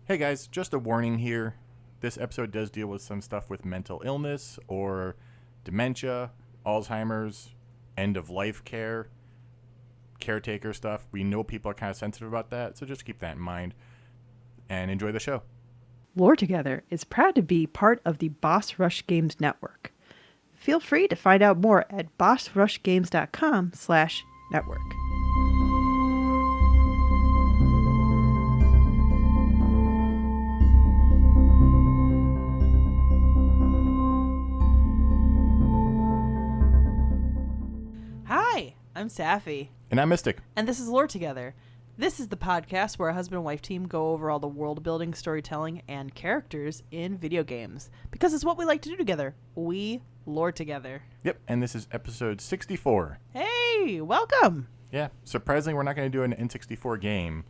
Hey guys, just a warning here. This episode does deal with some stuff with mental illness or dementia, Alzheimer's, end of life care, caretaker stuff. We know people are kind of sensitive about that, so just keep that in mind and enjoy the show. Lore Together is proud to be part of the Boss Rush Games network. Feel free to find out more at bossrushgames.com/network. Hi, I'm Safi, And I'm Mystic. and this is Lore Together. This is the podcast where a husband and wife team go over all the world building, storytelling, and characters in video games. Because it's what we like to do together. We lore together. Yep, and this is episode 64. Hey, welcome. Yeah, surprisingly, we're not going to do an N64 game,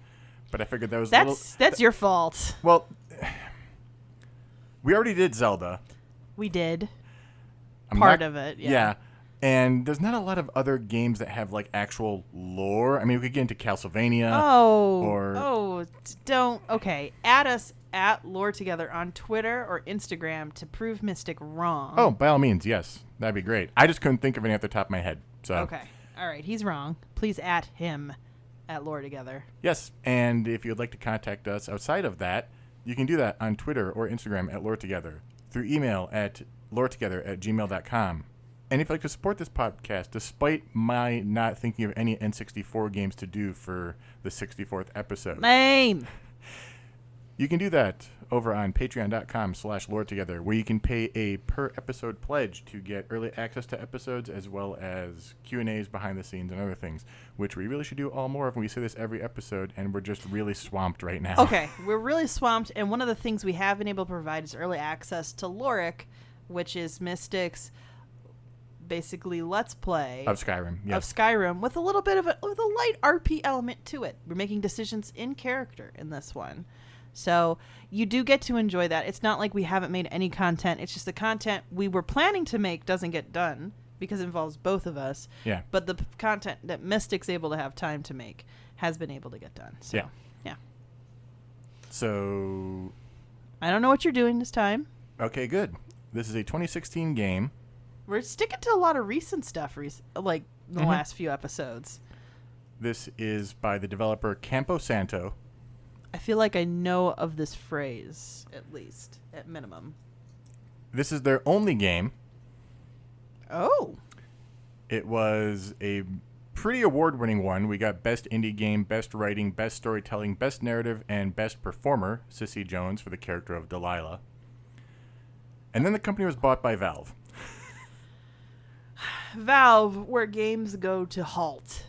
but I figured that was That's your fault. Well, we already did Zelda. We did. I'm Part not- of it, yeah. And there's not a lot of other games that have like actual lore. I mean, we could get into Castlevania. Don't. Okay, add us at Lore Together on Twitter or Instagram to prove Mystic wrong. Oh, by all means, yes. That'd be great. I just couldn't think of any off the top of my head. So Okay. All right, he's wrong. Please at him at Lore Together. yes, and if you'd like to contact us outside of that, you can do that on Twitter or Instagram at LoreTogether, through email at loretogether@gmail.com. And if you'd like to support this podcast, despite my not thinking of any N64 games to do for the 64th episode, Lame. you can do that over on patreon.com/loretogether, where you can pay a per episode pledge to get early access to episodes as well as Q&As behind the scenes and other things, which we really should do all more of. We say this every episode, and we're just really swamped right now. Okay, we're really swamped, and one of the things we have been able to provide is early access to Loric, which is Mystic's basically Let's Play Of Skyrim, yes. of Skyrim with a little bit of with a light RP element to it. We're making decisions in character in this one. So you do get to enjoy that. It's not like we haven't made any content. It's just the content we were planning to make doesn't get done because it involves both of us. Yeah. But the content that Mystic's able to have time to make has been able to get done. So, Yeah. yeah. So, I don't know what you're doing this time. okay, good. This is a 2016 game. We're sticking to a lot of recent stuff, like the Mhm. last few episodes. This is by the developer Campo Santo. I feel like I know of this phrase, at least, at minimum. This is their only game. Oh. It was a pretty award-winning one. We got Best Indie Game, Best Writing, Best Storytelling, Best Narrative, and Best Performer, Cissy Jones, for the character of Delilah. And then the company was bought by Valve. Valve, where games go to halt.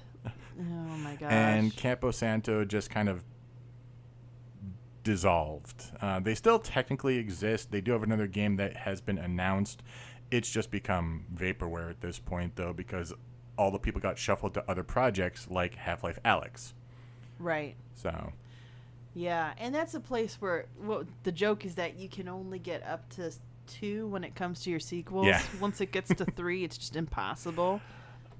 Oh my gosh. And Campo Santo just kind of dissolved. They still technically exist. They do have another game that has been announced. It's just become vaporware at this point, though, because all the people got shuffled to other projects like Half-Life Alyx. Right. So, Yeah, and that's a place where the joke is that you can only get up to 2 when it comes to your sequels. Yeah. Once it gets to 3, it's just impossible.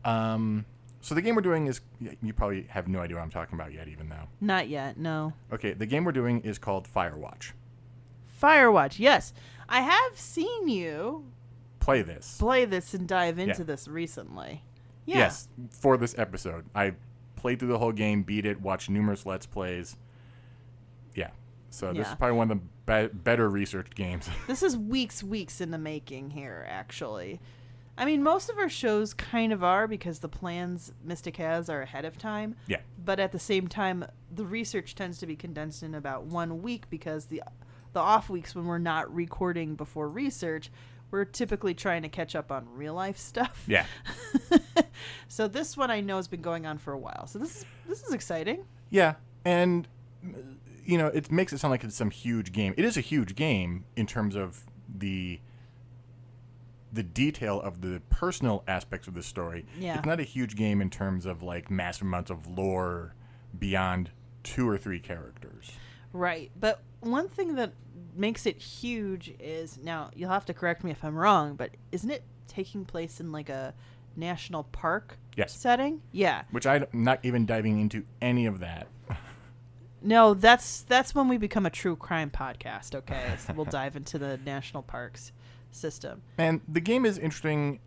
so the game we're doing is, you probably have no idea what I'm talking about yet, even though. Not yet, no. Okay, the game we're doing is called Firewatch. Firewatch, yes. I have seen you Play this. play this and dive into Yeah. this recently. Yeah. Yes, for this episode. I played through the whole game, beat it, watched numerous Let's Plays. Yeah. So this Yeah. is probably one of the better researched games. This is weeks in the making here, actually. I mean, most of our shows kind of are because the plans Mystic has are ahead of time. Yeah. But at the same time, the research tends to be condensed in about 1 week because the off weeks when we're not recording before research, we're typically trying to catch up on real life stuff. Yeah. So this one I know has been going on for a while. So this is exciting. Yeah. And, you know, it makes it sound like it's some huge game. It is a huge game in terms of the detail of the personal aspects of the story. Yeah. It's not a huge game in terms of, like, massive amounts of lore beyond 2 or 3 characters. Right. But one thing that makes it huge is, now you'll have to correct me if I'm wrong, but isn't it taking place in like a national park Yes. setting? Yeah. Which I'm not even diving into any of that. No, that's when we become a true crime podcast, okay? So we'll dive into the national parks system. And the game is interesting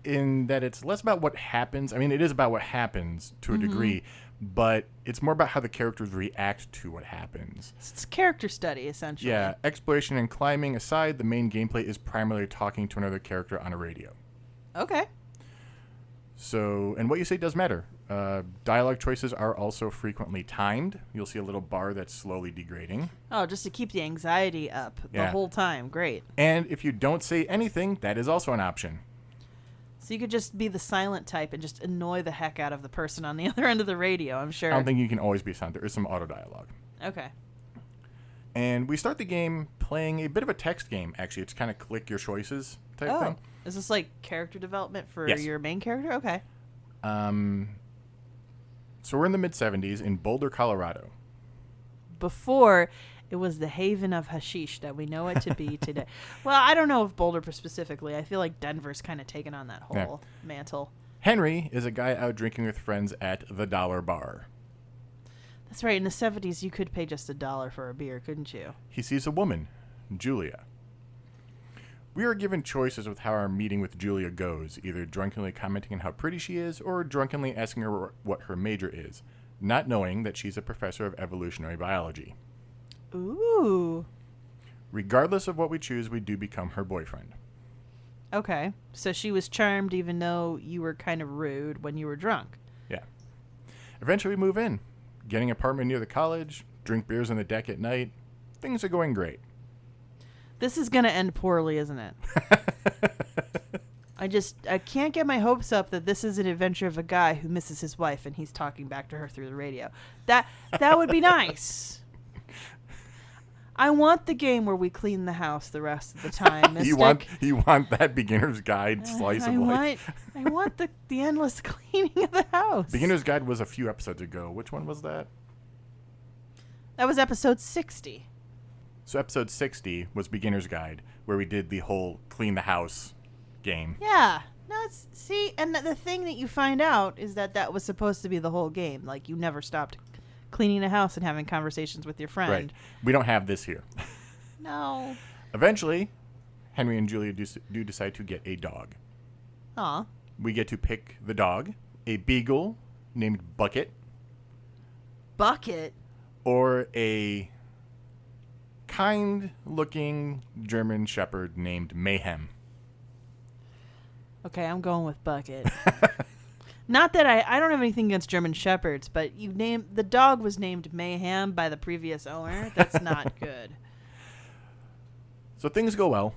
in that it's less about what happens. I mean, it is about what happens to a degree, but it's more about how the characters react to what happens. It's a character study, essentially. Yeah, exploration and climbing aside, the main gameplay is primarily talking to another character on a radio. Okay. So, and what you say does matter. Dialogue choices are also frequently timed. You'll see a little bar that's slowly degrading. Oh, just to keep the anxiety up the whole time. Great. And if you don't say anything, that is also an option. So you could just be the silent type and just annoy the heck out of the person on the other end of the radio, I'm sure. I don't think you can always be silent. There is some auto dialogue. Okay. And we start the game playing a bit of a text game, actually. It's kind of click your choices type thing. Is this like character development for Yes. your main character? Okay. So we're in the mid-'70s in Boulder, Colorado. Before it was the haven of hashish that we know it to be today. Well, I don't know if Boulder specifically. I feel like Denver's kind of taken on that whole mantle. Henry is a guy out drinking with friends at the Dollar Bar. That's right. In the 70s, you could pay just $1 for a beer, couldn't you? He sees a woman, Julia. We are given choices with how our meeting with Julia goes, either drunkenly commenting on how pretty she is or drunkenly asking her what her major is, not knowing that she's a professor of evolutionary biology. Ooh. Regardless of what we choose, we do become her boyfriend. Okay. So she was charmed even though you were kind of rude when you were drunk. Yeah. Eventually we move in, getting an apartment near the college, drink beers on the deck at night. Things are going great. This is going to end poorly, isn't it? I can't get my hopes up that this is an adventure of a guy who misses his wife and he's talking back to her through the radio. That would be nice. I want the game where we clean the house the rest of the time, Mystic. you want that beginner's guide slice of life. I want the endless cleaning of the house. Beginner's guide was a few episodes ago. Which one was that? That was episode 60. So episode 60 was Beginner's Guide, where we did the whole clean the house game. Yeah. No, see, and the thing that you find out is that was supposed to be the whole game. Like, you never stopped cleaning the house and having conversations with your friend. Right. We don't have this here. No. Eventually, Henry and Julia do decide to get a dog. Aw. We get to pick the dog, a beagle named Bucket, Bucket? or a kind-looking German shepherd named Mayhem. Okay, I'm going with Bucket. Not that I don't have anything against German shepherds, but the dog was named Mayhem by the previous owner. That's not good. So things go well.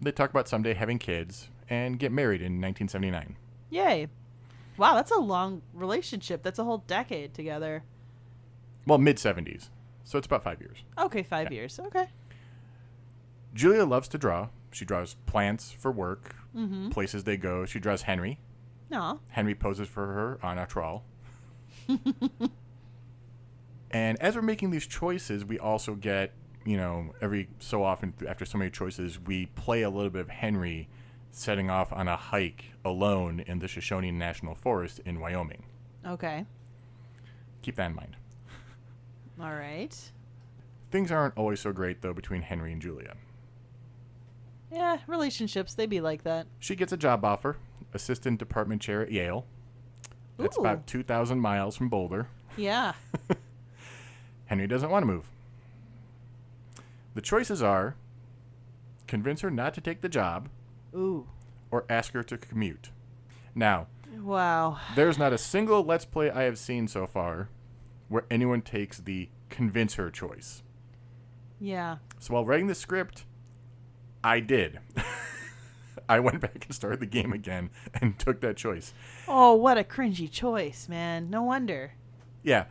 They talk about someday having kids and get married in 1979. Yay. Wow, that's a long relationship. That's a whole decade together. Well, mid-70s. So it's about 5 years. Okay, 5 years. Okay. Julia loves to draw. She draws plants for work, Mm-hmm. places they go. She draws Henry. Aw. Henry poses for her on a trawl. And as we're making these choices, we also get, every so often after so many choices, we play a little bit of Henry setting off on a hike alone in the Shoshone National Forest in Wyoming. Okay. Keep that in mind. All right. Things aren't always so great, though, between Henry and Julia. Yeah, relationships, they be like that. She gets a job offer, assistant department chair at Yale. That's Ooh. about 2,000 miles from Boulder. Yeah. Henry doesn't want to move. The choices are convince her not to take the job Ooh. or ask her to commute. Now, Wow. there's not a single Let's Play I have seen so far where anyone takes the convince her choice. Yeah. So while writing the script, I did. I went back and started the game again and took that choice. Oh, what a cringy choice, man. No wonder. Yeah.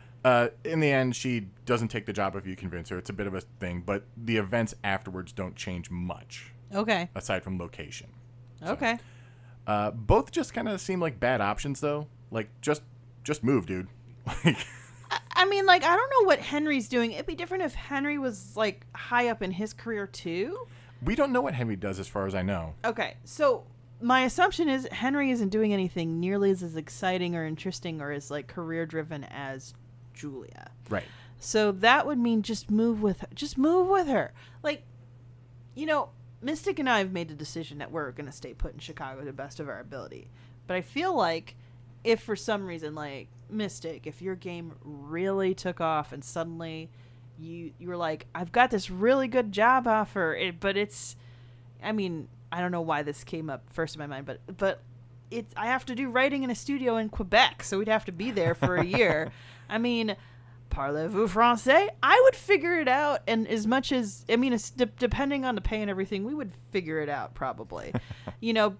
In the end, she doesn't take the job if you convince her. It's a bit of a thing, but the events afterwards don't change much, Okay. aside from location. Okay. Both just kind of seem like bad options, though. Like, just move, dude. Like, I mean, like, I don't know what Henry's doing. It'd be different if Henry was, like, high up in his career, too. we don't know what Henry does as far as I know. Okay, so my assumption is Henry isn't doing anything nearly as exciting or interesting or as, like, career-driven as Julia. Right. So that would mean just move with her. Just move with her. Like, Mystic and I have made the decision that we're going to stay put in Chicago to the best of our ability. But I feel like if for some reason, like, Mystic, if your game really took off and suddenly you were like, I've got this really good job offer, but it's, I mean, I don't know why this came up first in my mind, but I have to do writing in a studio in Quebec, so we'd have to be there for a year. I mean, parlez-vous français? I would figure it out, and as much as, I mean, it's depending on the pay and everything, we would figure it out probably,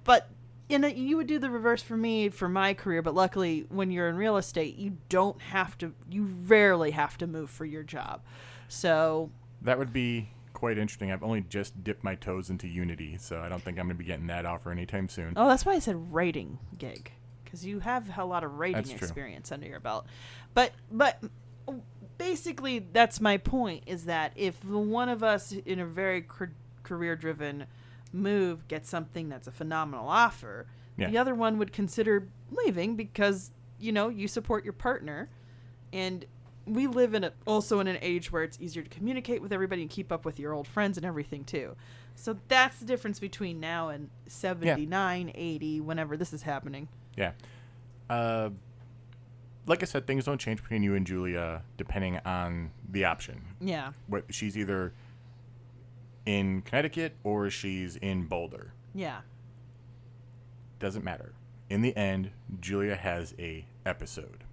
but you would do the reverse for me for my career, but luckily when you're in real estate, you rarely have to move for your job. So that would be quite interesting. I've only just dipped my toes into Unity, so I don't think I'm going to be getting that offer anytime soon. Oh, that's why I said writing gig, because you have a lot of writing experience under your belt. But basically, that's my point, is that if one of us in a very career-driven move gets something that's a phenomenal offer, the other one would consider leaving because, you support your partner. And we live also in an age where it's easier to communicate with everybody and keep up with your old friends and everything too. So that's the difference between now and 79, 80, whenever this is happening. Yeah. Like I said, things don't change between you and Julia depending on the option. Yeah. She's either in Connecticut or she's in Boulder. Yeah. Doesn't matter. In the end, Julia has a episode.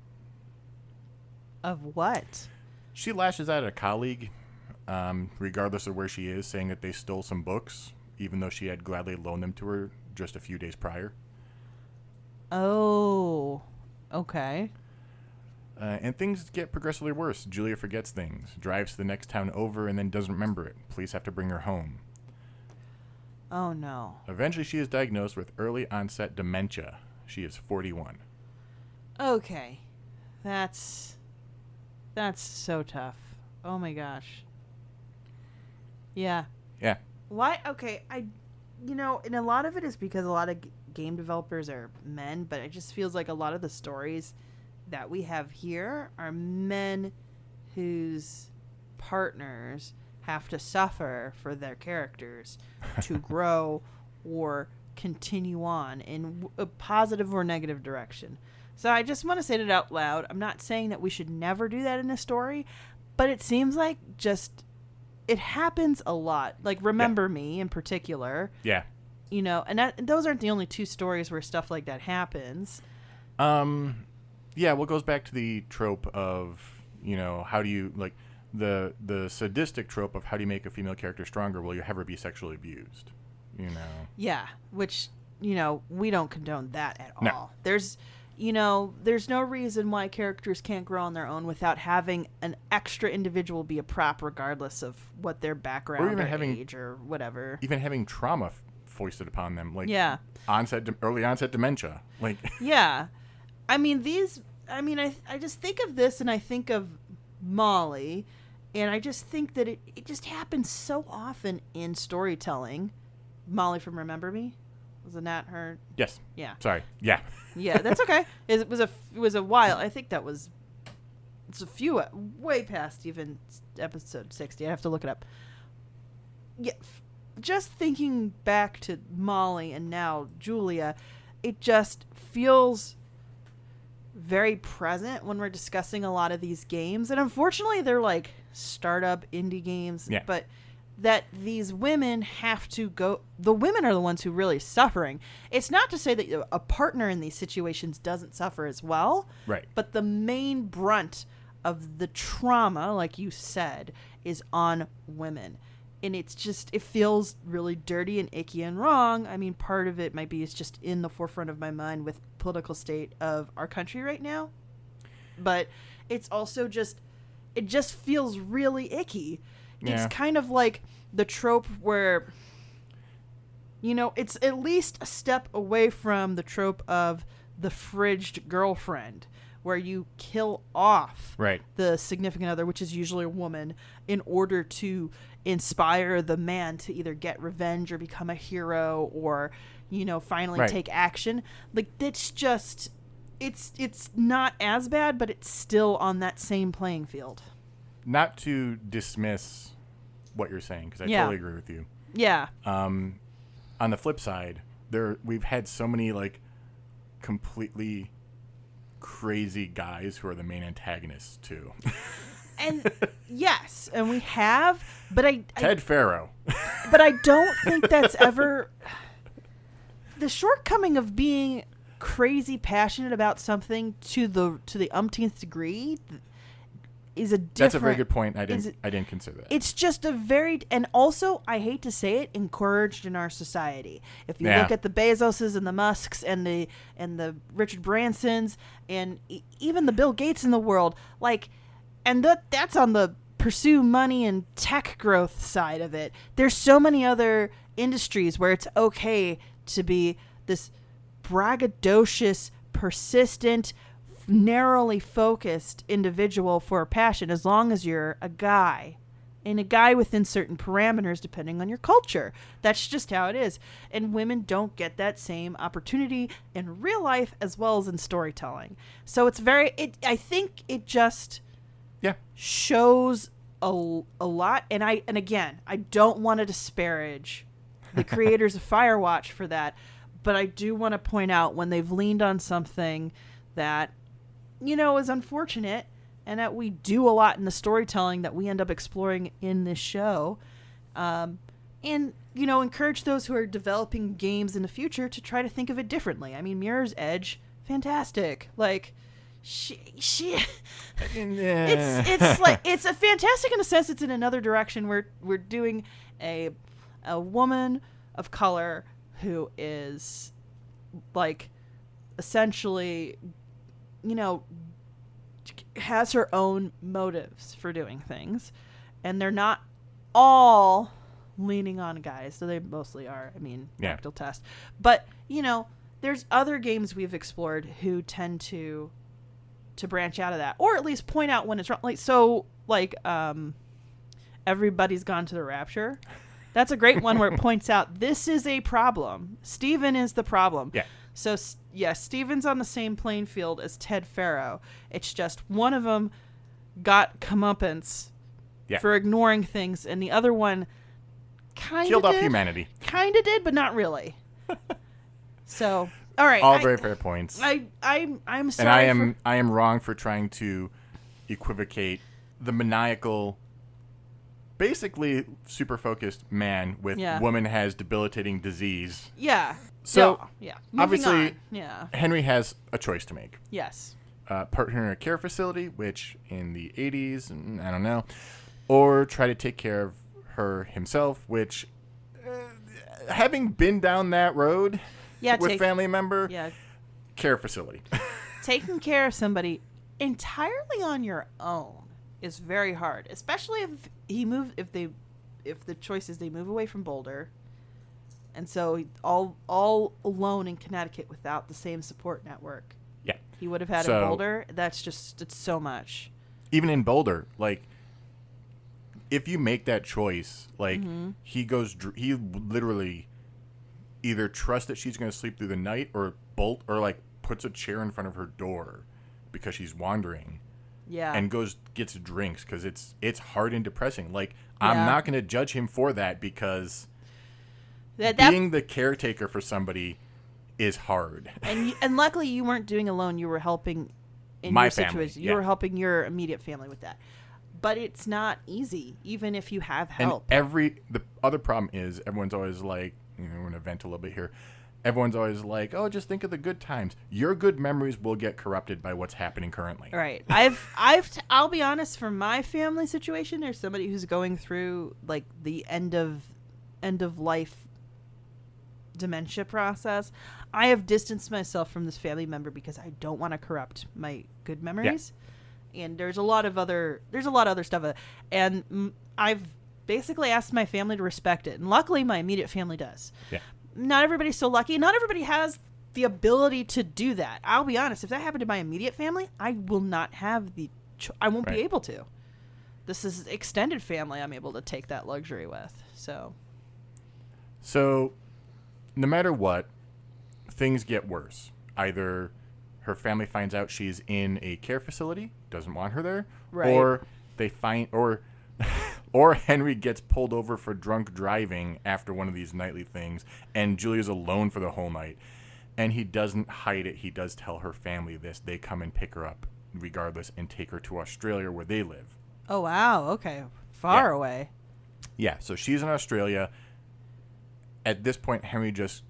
Of what? She lashes out at a colleague, regardless of where she is, saying that they stole some books, even though she had gladly loaned them to her just a few days prior. Oh, okay. And things get progressively worse. Julia forgets things, drives to the next town over, and then doesn't remember it. Police have to bring her home. Oh, no. Eventually, she is diagnosed with early onset dementia. She is 41. Okay. That's so tough. Oh, my gosh. Yeah. Yeah. Why? Okay, and a lot of it is because a lot of game developers are men, but it just feels like a lot of the stories that we have here are men whose partners have to suffer for their characters to grow or continue on in a positive or negative direction. So I just want to say it out loud. I'm not saying that we should never do that in a story, but it seems like it happens a lot. Like Remember Me in particular. Yeah. And those aren't the only two stories where stuff like that happens. Yeah, well, it goes back to the trope of, how do you, like, the sadistic trope of how do you make a female character stronger? Will you have her be sexually abused? Yeah, which, we don't condone that at all. No. There's no reason why characters can't grow on their own without having an extra individual be a prop regardless of what their background or age or whatever. Even having trauma foisted upon them, like early onset dementia. Like yeah. I mean, I just think of this and I think of Molly, and I just think that it just happens so often in storytelling. Molly from Remember Me? Wasn't that her? Yes. Yeah. Sorry. Yeah. Yeah, that's okay. It was a while. I think it's a few, way past even episode 60. I have to look it up. Yeah. Just thinking back to Molly and now Julia, it just feels very present when we're discussing a lot of these games. And unfortunately, they're like startup indie games. Yeah. But that these women have to go... The women are the ones who are really suffering. It's not to say that a partner in these situations doesn't suffer as well. Right. But the main brunt of the trauma, like you said, is on women. And it feels really dirty and icky and wrong. I mean, part of it might be it's just in the forefront of my mind with political state of our country right now. But it's also it just feels really icky. Yeah. It's kind of like the trope where, it's at least a step away from the trope of the fridged girlfriend, where you kill off the significant other, which is usually a woman, in order to inspire the man to either get revenge or become a hero or, finally take action. Like, it's just, it's not as bad, but it's still on that same playing field. not to dismiss what you're saying, because I Yeah. totally agree with you. Yeah. On the flip side, we've had so many like completely crazy guys who are the main antagonists too. And yes, and we have, but Ted Farrow. but I don't think that's ever the shortcoming of being crazy passionate about something to the umpteenth degree is a different. That's a very good point. I didn't consider that. It's just a very, and also I hate to say it, encouraged in our society. If you look at the Bezoses and the Musks and the Richard Bransons and even the Bill Gates in the world, like, and that's on the pursue money and tech growth side of it. There's so many other industries where it's okay to be this braggadocious, persistent, narrowly focused individual for a passion, as long as you're a guy, and a guy within certain parameters depending on your culture. That's just how it is. And women don't get that same opportunity in real life as well as in storytelling. So it's I think it just shows a lot. And again, I don't want to disparage the creators of Firewatch for that, but I do want to point out when they've leaned on something that, you know, is unfortunate, and that we do a lot in the storytelling that we end up exploring in this show, and, you know, encourage those who are developing games in the future to try to think of it differently. I mean, Mirror's Edge, fantastic. Like, it's like, it's a fantastic in a sense. It's in another direction. We're doing a woman of color who is like essentially, you know, has her own motives for doing things, and they're not all leaning on guys, so they mostly are. I mean, Rectal Test, but you know, there's other games we've explored who tend to branch out of that, or at least point out when it's wrong. Like Everybody's Gone to the Rapture. That's a great one where it points out this is a problem. Steven is the problem. Yeah. So, Steven's on the same playing field as Ted Farrow. It's just one of them got comeuppance for ignoring things, and the other one kind of killed off humanity. Kind of did, but not really. So, all right. All very fair points. I'm sorry. And I am wrong for trying to equivocate the maniacal, basically super focused man with woman has debilitating disease. Yeah. So, Moving obviously, on. Henry has a choice to make. Yes. Put her in a care facility, which in the 80s, I don't know, or try to take care of her himself, which, having been down that road with family member, care facility. Taking care of somebody entirely on your own is very hard, especially if the choice is they move away from Boulder. And so all alone in Connecticut without the same support network. Yeah. He would have had in Boulder. It's so much. Even in Boulder, like, if you make that choice, like, he literally either trusts that she's going to sleep through the night or like puts a chair in front of her door because she's wandering. Yeah. And gets drinks because it's hard and depressing. Like, I'm not going to judge him for that because being the caretaker for somebody is hard. And luckily you weren't doing alone. You were helping in my your family. Situation. You were helping your immediate family with that. But it's not easy, even if you have help. And the other problem is everyone's always like, you know, we're going to vent a little bit here. Everyone's always like, oh, just think of the good times. Your good memories will get corrupted by what's happening currently. Right. I'll be honest, for my family situation, there's somebody who's going through like the end of life dementia process. I have distanced myself from this family member because I don't want to corrupt my good memories. Yeah. And there's a lot of other stuff. And I've basically asked my family to respect it. And luckily my immediate family does. Yeah. Not everybody's so lucky. Not everybody has the ability to do that. I'll be honest. If that happened to my immediate family, I will not have I won't be able to. This is extended family I'm able to take that luxury with. So no matter what, things get worse. Either her family finds out she's in a care facility, doesn't want her there, or they find or Henry gets pulled over for drunk driving after one of these nightly things, and Julia's alone for the whole night. And he doesn't hide it. He does tell her family this. They come and pick her up regardless and take her to Australia where they live. Oh, wow. Okay. Far away. Yeah, so she's in Australia. At this point, Henry just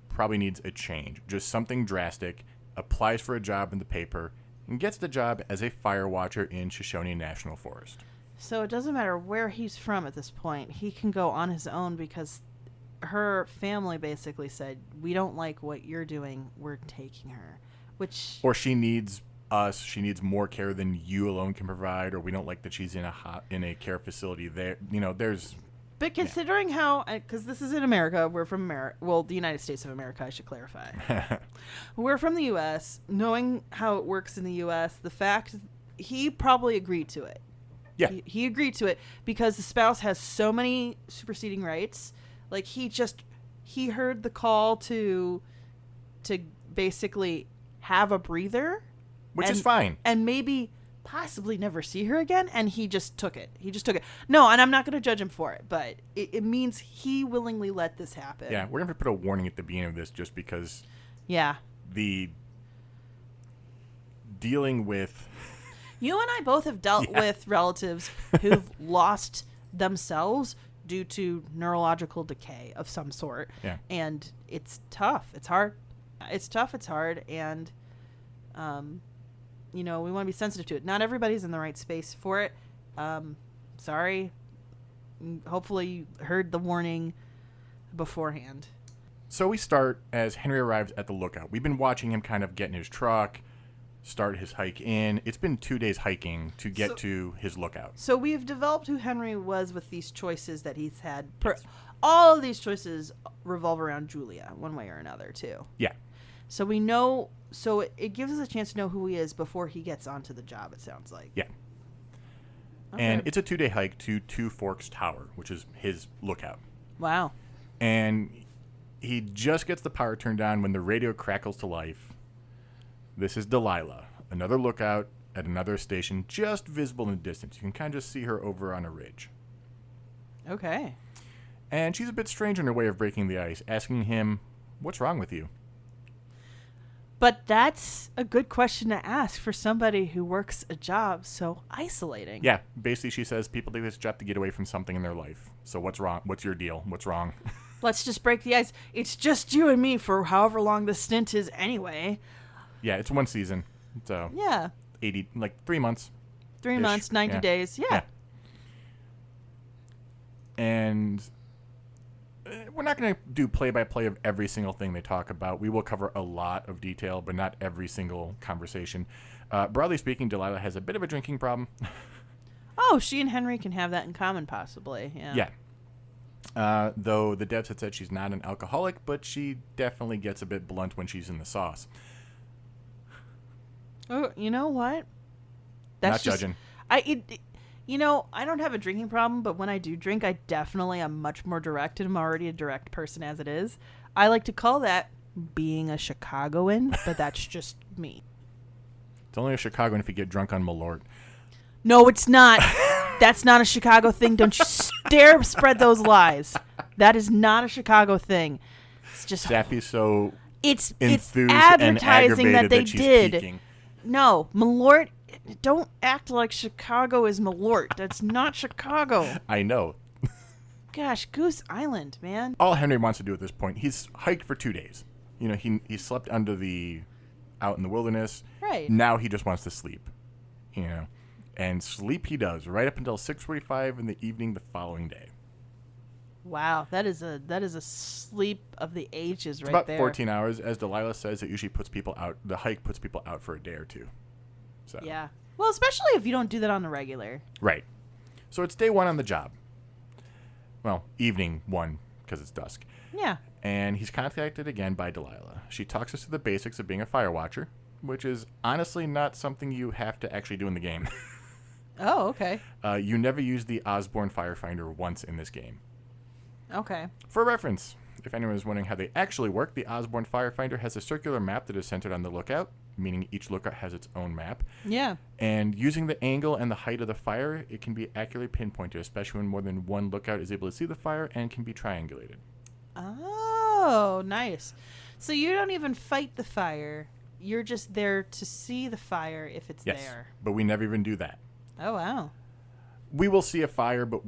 probably needs a change. Just something drastic. Applies for a job in the paper and gets the job as a fire watcher in Shoshone National Forest. So it doesn't matter where he's from at this point. He can go on his own because her family basically said, we don't like what you're doing. We're taking her. Or she needs us. She needs more care than you alone can provide. Or we don't like that she's in a care facility there. There's... But considering how, because this is in America, we're from America. Well, the United States of America, I should clarify. We're from the U.S. Knowing how it works in the U.S., the fact he probably agreed to it. Yeah, he agreed to it because the spouse has so many superseding rights. Like he heard the call to basically have a breather, which is fine, and maybe possibly never see her again, and he just took it. No, and I'm not going to judge him for it, but it means he willingly let this happen. Yeah, we're going to put a warning at the beginning of this just because. Yeah. The dealing with. You and I both have dealt with relatives who've lost themselves due to neurological decay of some sort. Yeah. And it's tough. It's hard. It's tough. It's hard. And, we want to be sensitive to it. Not everybody's in the right space for it. Sorry. Hopefully you heard the warning beforehand. So we start as Henry arrives at the lookout. We've been watching him kind of get in his truck, start his hike in. It's been 2 days hiking to get to his lookout. So we've developed who Henry was with these choices that he's had. Yes. All of these choices revolve around Julia, one way or another, too. Yeah. So we know, it gives us a chance to know who he is before he gets onto the job, it sounds like. Yeah. Okay. And it's a 2-day hike to Two Forks Tower, which is his lookout. Wow. And he just gets the power turned on when the radio crackles to life. This is Delilah, another lookout at another station, just visible in the distance. You can kind of just see her over on a ridge. Okay. And she's a bit strange in her way of breaking the ice, asking him, "What's wrong with you?" But that's a good question to ask for somebody who works a job so isolating. Yeah, basically she says people take this job to get away from something in their life. So what's wrong? What's your deal? What's wrong? Let's just break the ice. It's just you and me for however long the stint is anyway. Yeah, it's 1 season. So yeah, 3 months. 3 months, 90 days. Yeah. And we're not going to do play-by-play of every single thing they talk about. We will cover a lot of detail, but not every single conversation. Broadly speaking, Delilah has a bit of a drinking problem. Oh, she and Henry can have that in common, possibly. Yeah. Though the devs had said she's not an alcoholic, but she definitely gets a bit blunt when she's in the sauce. Oh, you know what? Not judging. I don't have a drinking problem, but when I do drink, I definitely am much more direct, and I'm already a direct person as it is. I like to call that being a Chicagoan, but that's just me. It's only a Chicagoan if you get drunk on Malort. No, it's not. That's not a Chicago thing. Don't you dare spread those lies. That is not a Chicago thing. It's just Sappy's so it's enthused advertising and that they she's did. peaking. No, Malort. Don't act like Chicago is Malort. That's not Chicago. I know. Gosh, Goose Island, man. All Henry wants to do at this point, he's hiked for 2 days. He slept out in the wilderness. Right. Now he just wants to sleep. And sleep he does right up until 6:45 in the evening the following day. Wow, that is a sleep of the ages right about there. 14 hours, as Delilah says. It usually puts people out. The hike puts people out for a day or two. So yeah. Well, especially if you don't do that on the regular. Right. So it's day 1 on the job. Well, evening 1 because it's dusk. Yeah. And he's contacted again by Delilah. She talks us through the basics of being a fire watcher, which is honestly not something you have to actually do in the game. Oh, okay. You never use the Osborne Firefinder once in this game. Okay. For reference, if anyone is wondering how they actually work, the Osborne Firefinder has a circular map that is centered on the lookout. meaning each lookout has its own map. Yeah. And using the angle and the height of the fire, it can be accurately pinpointed, especially when more than one lookout is able to see the fire and can be triangulated. Oh, nice. So you don't even fight the fire. You're just there to see the fire if it's there. But we never even do that. Oh, wow. We will see a fire, but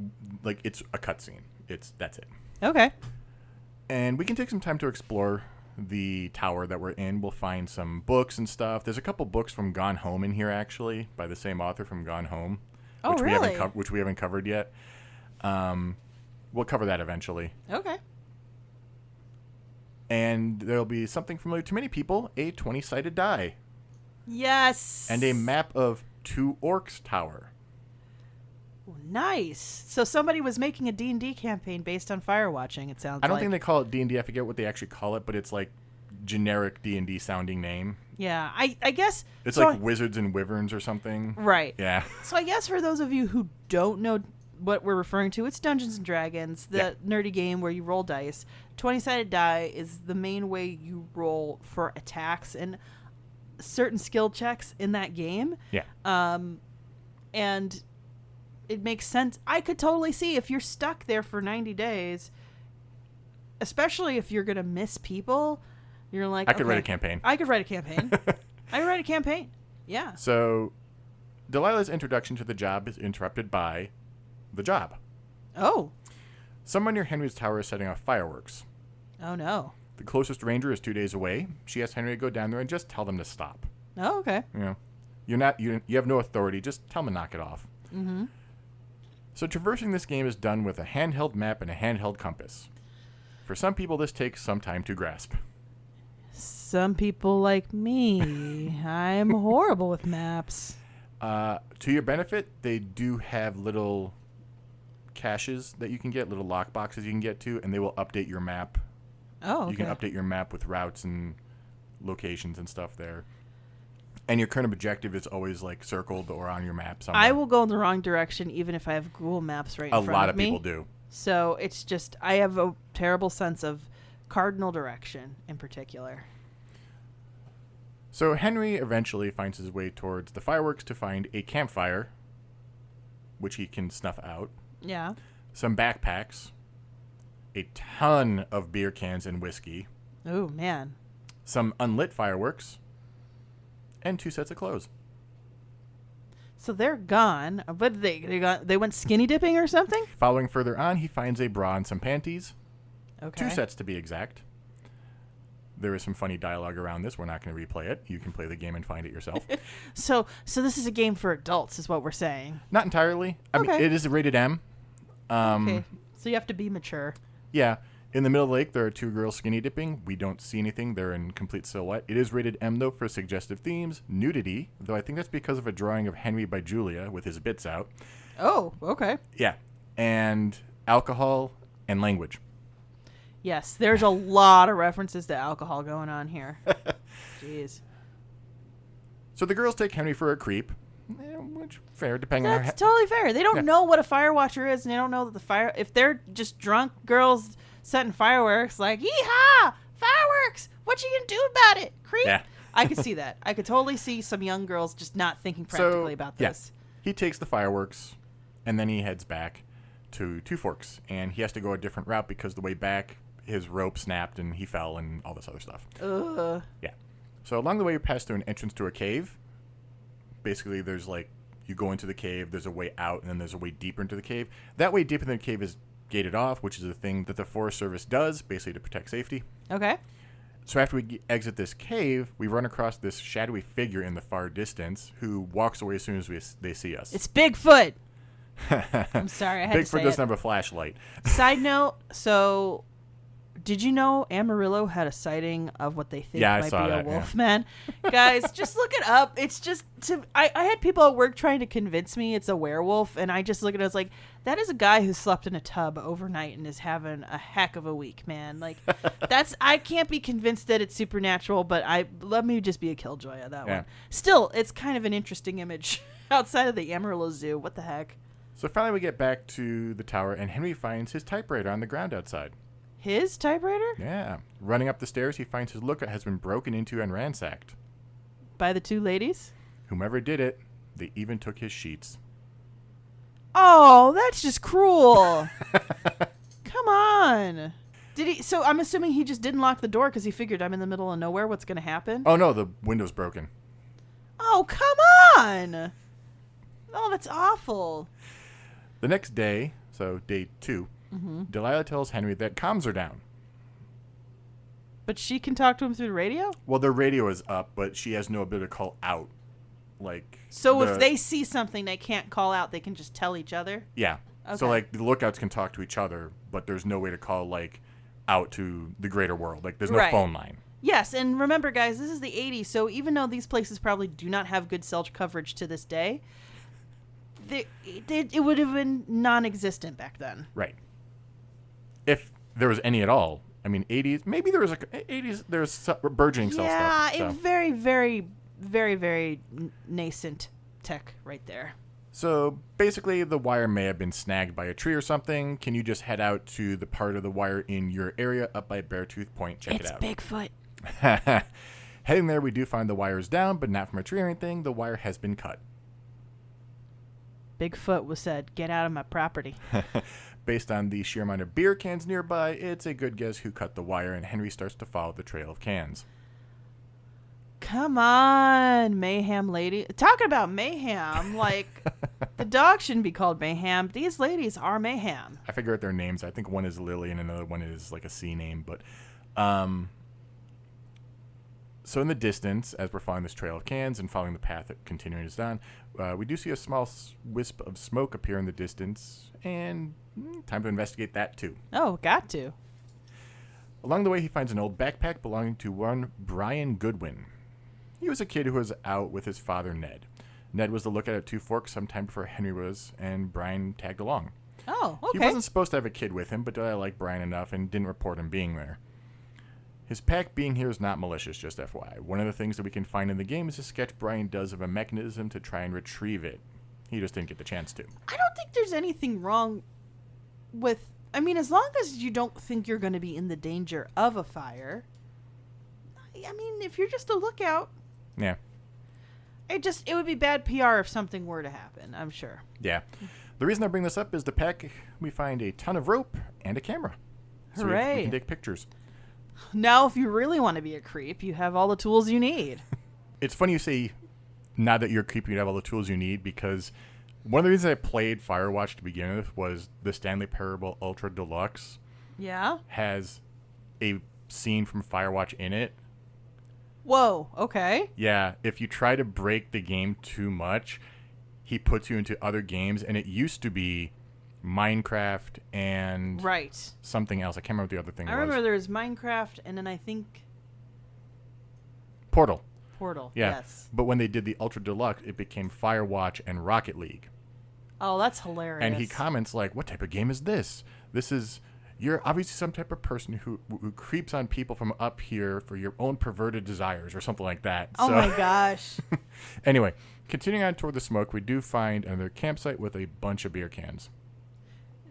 like it's a cutscene. That's it. Okay. And we can take some time to explore the tower that we're in. We'll find some books and stuff. There's a couple books from Gone Home in here, actually, by the same author from Gone Home. Oh, which really? Which we haven't covered yet. We'll cover that eventually. Okay. And there'll be something familiar to many people, a 20-sided die. Yes. And a map of Two Orcs Tower. Nice. So somebody was making a D&D campaign based on Firewatching, it sounds like. I don't think they call it D&D. I forget what they actually call it, but it's like generic D&D sounding name. Yeah, I guess... It's like Wizards and Wyverns or something. Right. Yeah. So I guess for those of you who don't know what we're referring to, it's Dungeons and Dragons, the nerdy game where you roll dice. 20-sided die is the main way you roll for attacks and certain skill checks in that game. Yeah. And it makes sense. I could totally see if you're stuck there for 90 days, especially if you're going to miss people, you're like, I could write a campaign. I could write a campaign. I could write a campaign. Yeah. So Delilah's introduction to the job is interrupted by the job. Oh. Someone near Henry's tower is setting off fireworks. Oh, no. The closest ranger is 2 days away. She asks Henry to go down there and just tell them to stop. Oh, okay. You know, you have no authority. Just tell them to knock it off. Mm-hmm. So traversing this game is done with a handheld map and a handheld compass. For some people, this takes some time to grasp. Some people like me. I'm horrible with maps. To your benefit, they do have little caches that you can get, little lock boxes you can get to, and they will update your map. Oh, okay. You can update your map with routes and locations and stuff there. And your current objective is always like circled or on your map somewhere. I will go in the wrong direction even if I have Google Maps right in front of me. A lot of people do. So it's just, I have a terrible sense of cardinal direction in particular. So Henry eventually finds his way towards the fireworks to find a campfire, which he can snuff out. Yeah. Some backpacks, a ton of beer cans and whiskey. Oh, man. Some unlit fireworks, and 2 sets of clothes. So they're gone. But they went skinny dipping or something? Following further on, he finds a bra and some panties. Okay. 2 sets to be exact. There is some funny dialogue around this. We're not going to replay it. You can play the game and find it yourself. So this is a game for adults, is what we're saying. Not entirely. I mean, it is rated M. Okay. So you have to be mature. Yeah. In the middle of the lake, there are 2 girls skinny dipping. We don't see anything. They're in complete silhouette. It is rated M, though, for suggestive themes, nudity, though I think that's because of a drawing of Henry by Julia with his bits out. Oh, okay. Yeah. And alcohol and language. Yes, there's a lot of references to alcohol going on here. Jeez. So the girls take Henry for a creep, which fair, depending on That's totally fair. They don't know what a firewatcher is, and they don't know that if they're just drunk girls setting fireworks, like, yeehaw, fireworks, what you gonna do about it, creep? Yeah. I could see that. I could totally see some young girls just not thinking practically about this. He takes the fireworks, and then he heads back to Two Forks, and he has to go a different route because the way back, his rope snapped and he fell and all this other stuff. Ugh. Yeah. So along the way, we pass through an entrance to a cave. Basically, there's like, you go into the cave, there's a way out, and then there's a way deeper into the cave. That way deeper in the cave is gated off, which is a thing that the Forest Service does, basically to protect safety. Okay. So after we exit this cave, we run across this shadowy figure in the far distance who walks away as soon as they see us. It's Bigfoot. I'm sorry, I had to say Bigfoot doesn't have a flashlight. Side note, so did you know Amarillo had a sighting of what they think might be a wolf man? Guys, just look it up. It's just, I had people at work trying to convince me it's a werewolf, and I just look at it as like, that is a guy who slept in a tub overnight and is having a heck of a week, man. Like, I can't be convinced that it's supernatural, but let me just be a killjoy on that one. Still, it's kind of an interesting image outside of the Amarillo Zoo. What the heck? So finally we get back to the tower, and Henry finds his typewriter on the ground outside. His typewriter? Yeah. Running up the stairs, he finds his lookout has been broken into and ransacked. by the two ladies? Whomever did it, they even took his sheets. Oh, that's just cruel. Come on. Did he? So I'm assuming he just didn't lock the door because he figured I'm in the middle of nowhere. What's going to happen? Oh, no, the window's broken. Oh, come on. Oh, that's awful. The next day, so day 2, Delilah tells Henry that comms are down. But she can talk to him through the radio? Well, their radio is up, but she has no ability to call out. So if they see something they can't call out, they can just tell each other? Yeah. Okay. So, the lookouts can talk to each other, but there's no way to call, out to the greater world. There's no phone line. Yes, and remember, guys, this is the 80s, so even though these places probably do not have good cell coverage to this day, it would have been non-existent back then. Right. If there was any at all. I mean, 80s, maybe there was 80s, there's burgeoning cell stuff. Yeah, very, very, very, very nascent tech right there. So basically, the wire may have been snagged by a tree or something. Can you just head out to the part of the wire in your area up by Beartooth Point? Check it out. It's Bigfoot. Heading there, we do find the wires down, but not from a tree or anything. The wire has been cut. Bigfoot was said, "Get out of my property." Based on the sheer amount of beer cans nearby, it's a good guess who cut the wire, and Henry starts to follow the trail of cans. Come on, Mayhem lady. Talking about mayhem, the dog shouldn't be called Mayhem. These ladies are Mayhem. I figure out their names. I think one is Lily and another one is a C name. But, so in the distance, as we're following this trail of cans and following the path that continues down, we do see a small wisp of smoke appear in the distance, and time to investigate that too. Oh, got to. Along the way, he finds an old backpack belonging to one Brian Goodwin. He was a kid who was out with his father, Ned. Ned was the lookout at Two Forks sometime before Henry was, and Brian tagged along. Oh, okay. He wasn't supposed to have a kid with him, but I liked Brian enough and didn't report him being there. His pack being here is not malicious, just FYI. One of the things that we can find in the game is a sketch Brian does of a mechanism to try and retrieve it. He just didn't get the chance to. I don't think there's anything wrong with... I mean, as long as you don't think you're going to be in the danger of a fire. I mean, if you're just a lookout... Yeah. It would be bad PR if something were to happen, I'm sure. Yeah. The reason I bring this up is the pack, we find a ton of rope and a camera. So Hooray. we can take pictures. Now, if you really want to be a creep, you have all the tools you need. It's funny you say, now that you're a creep, you have all the tools you need, because one of the reasons I played Firewatch to begin with was the Stanley Parable Ultra Deluxe. Yeah? Has a scene from Firewatch in it. Whoa, okay. Yeah, if you try to break the game too much, he puts you into other games, and it used to be Minecraft and something else. I can't remember what the other thing was. I remember there was Minecraft, and then I think... Portal. Yeah. Yes. But when they did the Ultra Deluxe, it became Firewatch and Rocket League. Oh, that's hilarious. And he comments what type of game is this? You're obviously some type of person who creeps on people from up here for your own perverted desires or something like that. Oh, my gosh. Anyway, continuing on toward the smoke, we do find another campsite with a bunch of beer cans.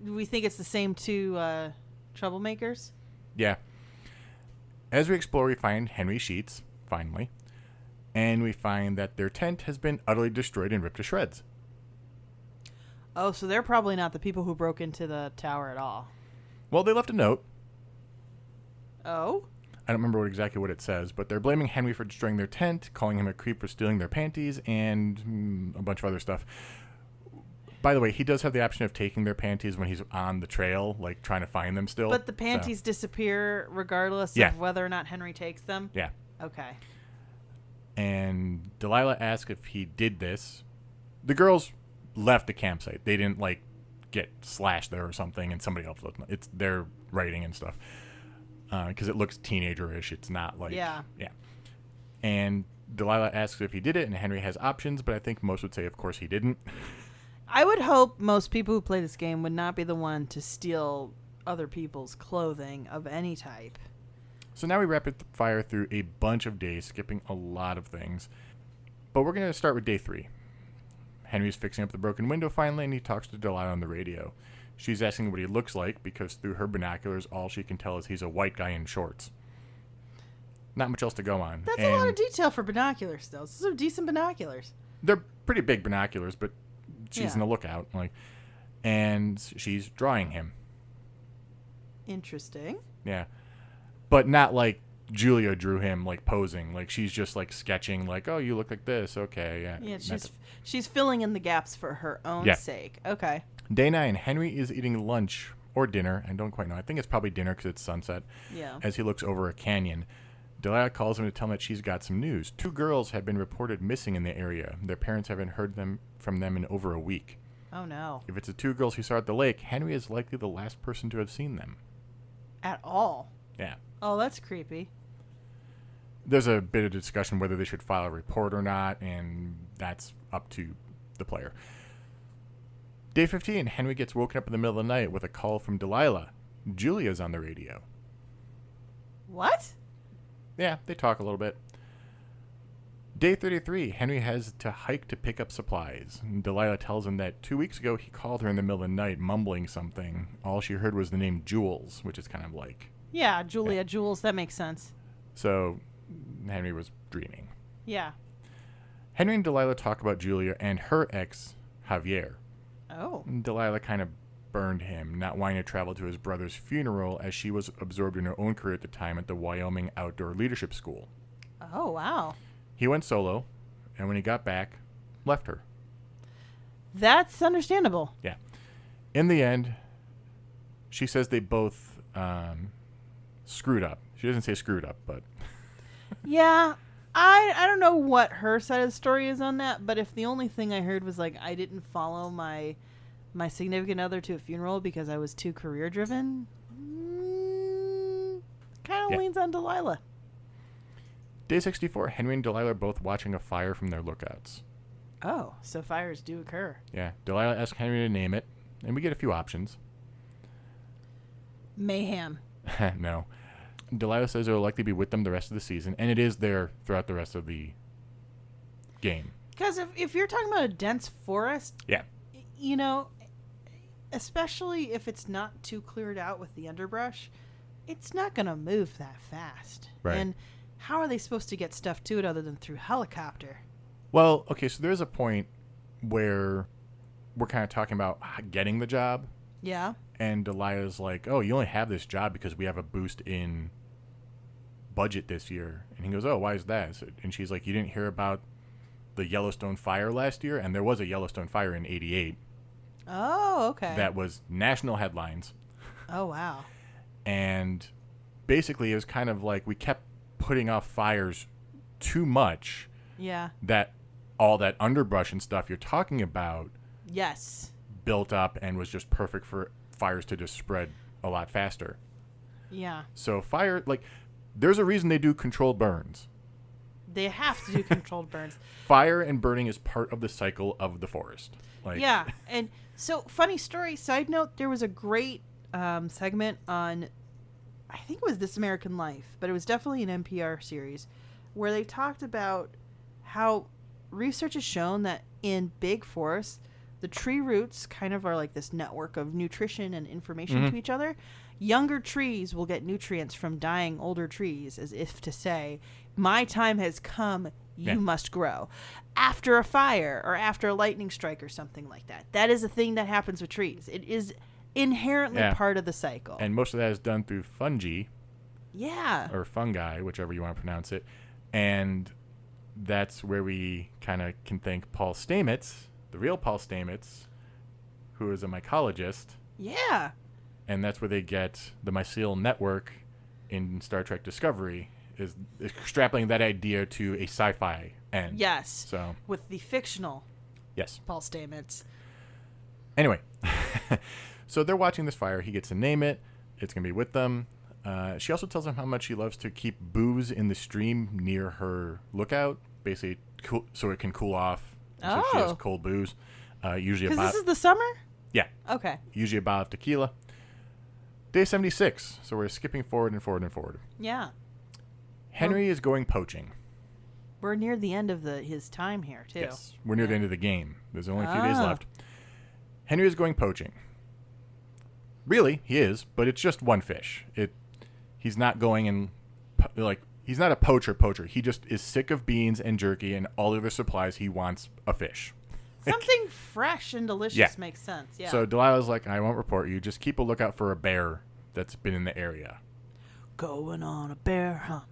Do we think it's the same two troublemakers? Yeah. As we explore, we find Henry Sheets, finally. And we find that their tent has been utterly destroyed and ripped to shreds. Oh, so they're probably not the people who broke into the tower at all. Well, they left a note. Oh? I don't remember exactly what it says, but they're blaming Henry for destroying their tent, calling him a creep for stealing their panties, and a bunch of other stuff. By the way, he does have the option of taking their panties when he's on the trail, trying to find them still. But the panties disappear regardless of whether or not Henry takes them? Yeah. Okay. And Delilah asks if he did this. The girls left the campsite. They didn't, get slashed there or something, and somebody else looked. It's their writing and stuff. Because it looks teenager-ish. It's not Yeah. And Delilah asks if he did it, and Henry has options, but I think most would say, of course, he didn't. I would hope most people who play this game would not be the one to steal other people's clothing of any type. So now we rapid fire through a bunch of days, skipping a lot of things. But we're going to start with day 3. Henry's fixing up the broken window finally, and he talks to Delilah on the radio. She's asking what he looks like, because through her binoculars, all she can tell is he's a white guy in shorts. not much else to go on. That's a lot of detail for binoculars, though. Those are decent binoculars. They're pretty big binoculars, but she's in Yeah. the lookout, and she's drawing him. Interesting. Yeah, but not like Julia drew him, posing. She's just sketching, oh, you look like this. Okay, yeah. Yeah, she's filling in the gaps for her own sake. Okay. Day 9, Henry is eating lunch or dinner. I don't quite know. I think it's probably dinner because it's sunset. Yeah. As he looks over a canyon. Delilah calls him to tell him that she's got some news. 2 girls have been reported missing in the area. Their parents haven't heard from them in over a week. Oh, no. If it's the 2 girls he saw at the lake, Henry is likely the last person to have seen them. At all? Yeah. Oh, that's creepy. There's a bit of discussion whether they should file a report or not, and that's up to the player. Day 15, Henry gets woken up in the middle of the night with a call from Delilah. Julia's on the radio. What? Yeah, they talk a little bit. Day 33, Henry has to hike to pick up supplies. Delilah tells him that 2 weeks ago he called her in the middle of the night mumbling something. All she heard was the name Jules, which is kind of Yeah, Julia, Jules, that makes sense. So Henry was dreaming. Yeah. Henry and Delilah talk about Julia and her ex, Javier. Oh. Delilah kind of burned him, not wanting to travel to his brother's funeral as she was absorbed in her own career at the time at the Wyoming Outdoor Leadership School. Oh, wow. He went solo, and when he got back, left her. That's understandable. Yeah. In the end, she says they both screwed up. She doesn't say screwed up, but... Yeah, I don't know what her side of the story is on that, but if the only thing I heard was I didn't follow my significant other to a funeral because I was too career driven, kind of leans on Delilah. Day 64, Henry and Delilah are both watching a fire from their lookouts. Oh, so fires do occur. Yeah. Delilah asks Henry to name it, and we get a few options. Mayhem. No. Delilah says it will likely be with them the rest of the season, and it is there throughout the rest of the game. Because if you're talking about a dense forest, Yeah. Especially if it's not too cleared out with the underbrush, it's not going to move that fast. Right. And how are they supposed to get stuff to it other than through helicopter? Well, okay, so there's a point where we're kind of talking about getting the job, Yeah. and Delilah's like, oh, you only have this job because we have a boost in budget this year. And he goes, oh, why is that? And she's like, you didn't hear about the Yellowstone fire last year? And there was a Yellowstone fire in 88. Oh, okay. That was national headlines. Oh, wow. And basically it was kind of like we kept putting off fires too much. Yeah. That all that underbrush and stuff you're talking about Yes. built up and was just perfect for fires to just spread a lot faster. Yeah. So fire, there's a reason they do controlled burns. They have to do controlled burns. Fire and burning is part of the cycle of the forest. Yeah. And so, funny story, side note, there was a great segment on, I think it was This American Life, but it was definitely an NPR series, where they talked about how research has shown that in big forests, the tree roots kind of are like this network of nutrition and information to each other. Younger trees will get nutrients from dying older trees, as if to say, my time has come, you must grow. After a fire or after a lightning strike or something like that. That is a thing that happens with trees. It is inherently part of the cycle. And most of that is done through fungi. Yeah. Or fungi, whichever you want to pronounce it. And that's where we kind of can thank Paul Stamets, the real Paul Stamets, who is a mycologist. Yeah. And that's where they get the mycelial network in Star Trek Discovery, is extrapolating that idea to a sci-fi end. Yes. So with the fictional Paul Stamets. Anyway, so they're watching this fire. He gets to name it. It's going to be with them. She also tells him how much she loves to keep booze in the stream near her lookout, basically so it can cool off. So she has cold booze. Usually because this is the summer? Yeah. Okay. Usually a bottle of tequila. Day 76. So we're skipping forward and forward and forward. Yeah. Henry is going poaching. We're near the end of his time here, too. Yes. We're near the end of the game. There's only a few days left. Henry is going poaching. Really, he is, but it's just one fish. He's not going and He's not a poacher. He just is sick of beans and jerky and all other supplies. He wants a fish. Something fresh and delicious makes sense. Yeah. So Delilah's like, I won't report you. Just keep a lookout for a bear that's been in the area. Going on a bear hunt.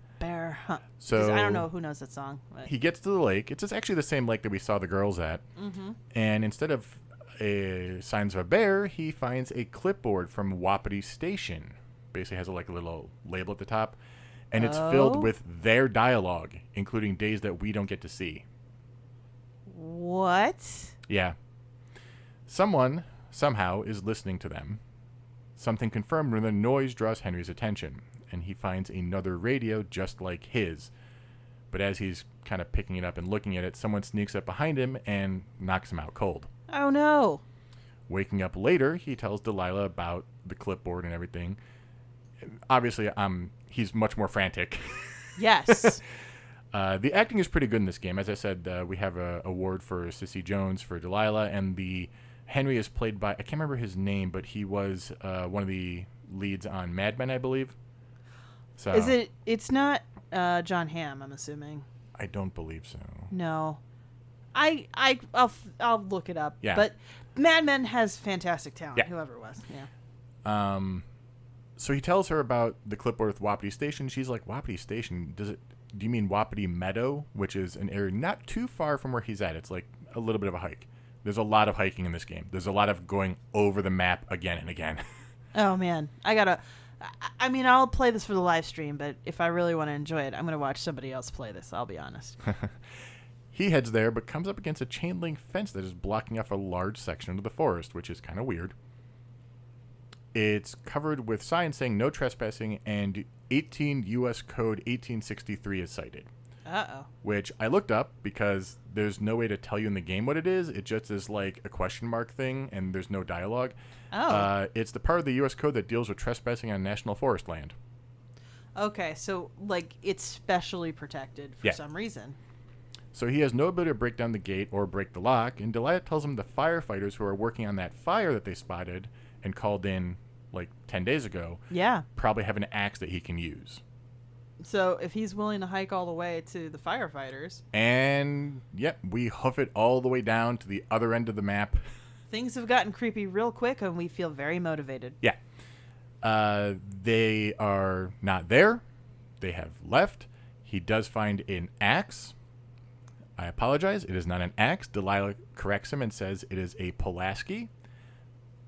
So I don't know who knows that song. But. He gets to the lake. It's actually the same lake that we saw the girls at. Mm-hmm. And instead of signs of a bear, he finds a clipboard from Wapiti Station. Basically has a little label at the top. And it's filled with their dialogue, including days that we don't get to see. What? Yeah. Someone, somehow, is listening to them. Something confirmed when the noise draws Henry's attention, and he finds another radio just like his. But as he's kind of picking it up and looking at it, someone sneaks up behind him and knocks him out cold. Oh, no. Waking up later, he tells Delilah about the clipboard and everything. Obviously, he's much more frantic. Yes. The acting is pretty good in this game. As I said, we have an award for Cissy Jones for Delilah, and the Henry is played by, I can't remember his name, but he was one of the leads on Mad Men, I believe. So It's not John Hamm, I'm assuming. I don't believe so. No. I'll look it up. Yeah. But Mad Men has fantastic talent, whoever it was. Yeah. So he tells her about the clipboard with Wapiti Station. She's like, Wapiti Station? Do you mean Wapiti Meadow, which is an area not too far from where he's at? It's like a little bit of a hike. There's a lot of hiking in this game. There's a lot of going over the map again and again. Oh, man. I'll play this for the live stream, but if I really want to enjoy it, I'm going to watch somebody else play this, I'll be honest. He heads there, but comes up against a chain link fence that is blocking off a large section of the forest, which is kind of weird. It's covered with signs saying no trespassing, and 18 U.S. Code 1863 is cited. Uh-oh. Which I looked up because there's no way to tell you in the game what it is. It just is like a question mark thing, and there's no dialogue. Oh. It's the part of the U.S. Code that deals with trespassing on national forest land. Okay, so, it's specially protected for some reason. So he has no ability to break down the gate or break the lock, and Delilah tells him the firefighters who are working on that fire that they spotted and called in 10 days ago probably have an axe that he can use. So if he's willing to hike all the way to the firefighters. And, we hoof it all the way down to the other end of the map. Things have gotten creepy real quick, and we feel very motivated. Yeah. They are not there. They have left. He does find an axe. I apologize. It is not an axe. Delilah corrects him and says it is a Pulaski.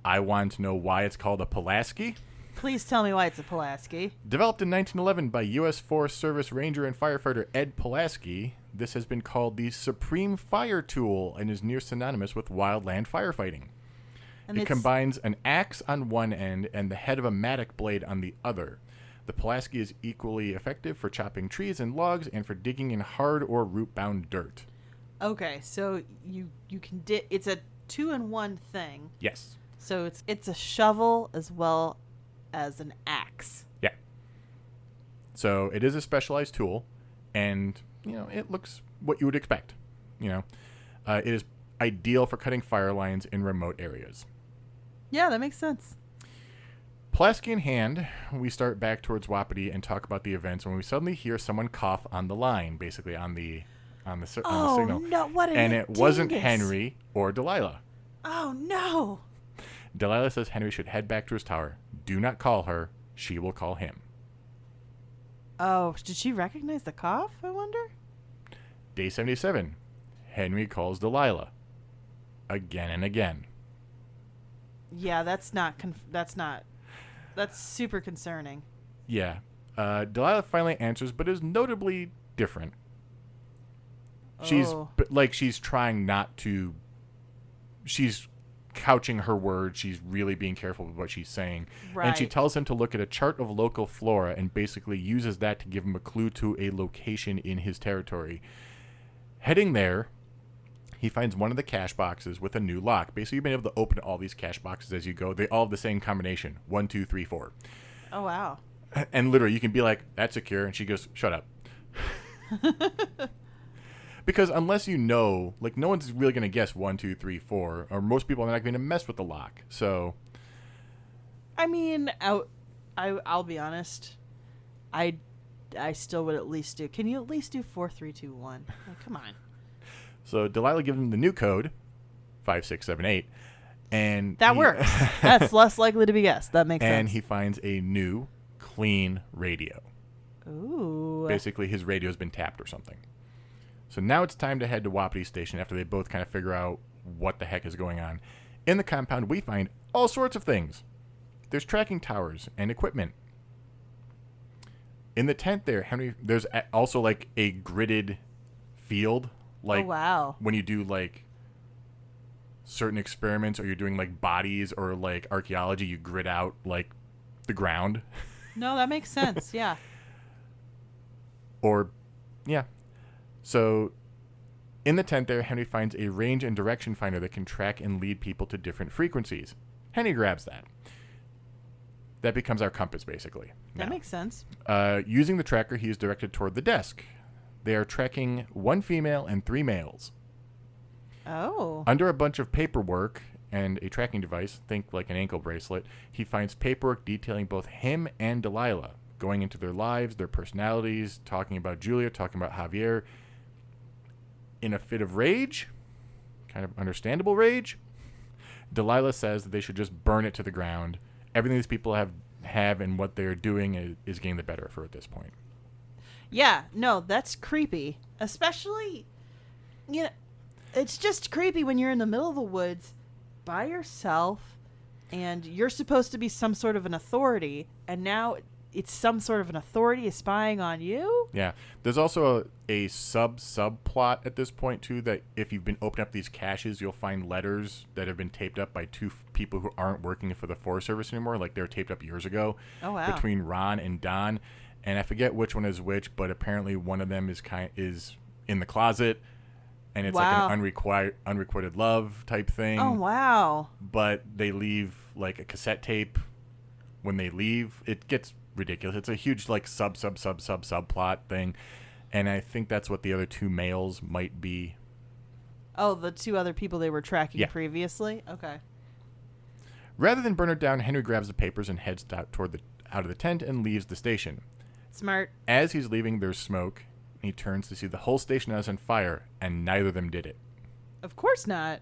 I want to know why it's called a Pulaski. Please tell me why it's a Pulaski. Developed in 1911 by U.S. Forest Service Ranger and firefighter Ed Pulaski, this has been called the Supreme Fire Tool and is near synonymous with wildland firefighting. And it combines an axe on one end and the head of a mattock blade on the other. The Pulaski is equally effective for chopping trees and logs and for digging in hard or root-bound dirt. Okay, so you can it's a 2-in-1 thing. Yes. So it's a shovel as well as an axe. Yeah. So it is a specialized tool, and it looks what you would expect. It is ideal for cutting fire lines in remote areas. Yeah, that makes sense. Pulaski in hand, we start back towards Wapiti and talk about the events when we suddenly hear someone cough on the line, basically on the signal. Oh no! What an it wasn't Henry or Delilah. Oh no! Delilah says Henry should head back to his tower. Do not call her. She will call him. Oh, did she recognize the cough, I wonder? Day 77. Henry calls Delilah. Again and again. Yeah, that's super concerning. Yeah. Delilah finally answers, but is notably different. She's trying not to... She's couching her words. She's really being careful with what she's saying. Right. And she tells him to look at a chart of local flora and basically uses that to give him a clue to a location in his territory. Heading there, he finds one of the cash boxes with a new lock. Basically, you've been able to open all these cash boxes as you go. They all have the same combination. 1, 2, 3, 4. Oh, wow. And literally, you can be like, that's secure. And she goes, shut up. Because unless no one's really going to guess 1, 2, 3, 4. Or most people are not going to mess with the lock. So, I mean, I'll be honest. I I still would at least do. Can you at least do 4, 3, 2, 1? Like, come on. So Delilah gives him the new code, 5678, and That works. That's less likely to be guessed. That makes sense. And he finds a new, clean radio. Ooh. Basically, his radio's been tapped or something. So now it's time to head to Wapiti Station after they both kind of figure out what the heck is going on. In the compound, we find all sorts of things. There's tracking towers and equipment. In the tent there, Henry, there's also like a gridded field. Like oh, wow. when you do like certain experiments or you're doing like bodies or like archaeology, you grid out like the ground. No, that makes sense. Yeah. Or, yeah. So in the tent there, Henry finds a range and direction finder that can track and lead people to different frequencies. Henry grabs that. That becomes our compass, basically. That makes sense. Using the tracker, he is directed toward the desk. They are tracking 1 female and 3 males. Oh. Under a bunch of paperwork and a tracking device, think like an ankle bracelet, he finds paperwork detailing both him and Delilah, going into their lives, their personalities, talking about Julia, talking about Javier. In a fit of rage, kind of understandable rage, Delilah says that they should just burn it to the ground. Everything these people have and what they're doing is getting the better of her at this point. Yeah, no, that's creepy. Especially, you know, it's just creepy when you're in the middle of the woods by yourself and you're supposed to be some sort of an authority, and now it's some sort of an authority spying on you? Yeah. There's also a subplot at this point, too, that if you've been opening up these caches, you'll find letters that have been taped up by 2 people who aren't working for the Forest Service anymore. Like, they were taped up years ago. Oh, wow. Between Ron and Don. And I forget which one is which, but apparently one of them is in the closet, and it's like an unrequited love type thing. Oh, wow. But they leave, like, a cassette tape when they leave. It gets ridiculous. It's a huge like subplot thing, and I think that's what the other 2 males might be. Oh, the 2 other people they were tracking previously? Okay. Rather than burn it down, Henry grabs the papers and heads out of the tent and leaves the station. Smart. As he's leaving, there's smoke. He turns to see the whole station is on fire, and neither of them did it. Of course not.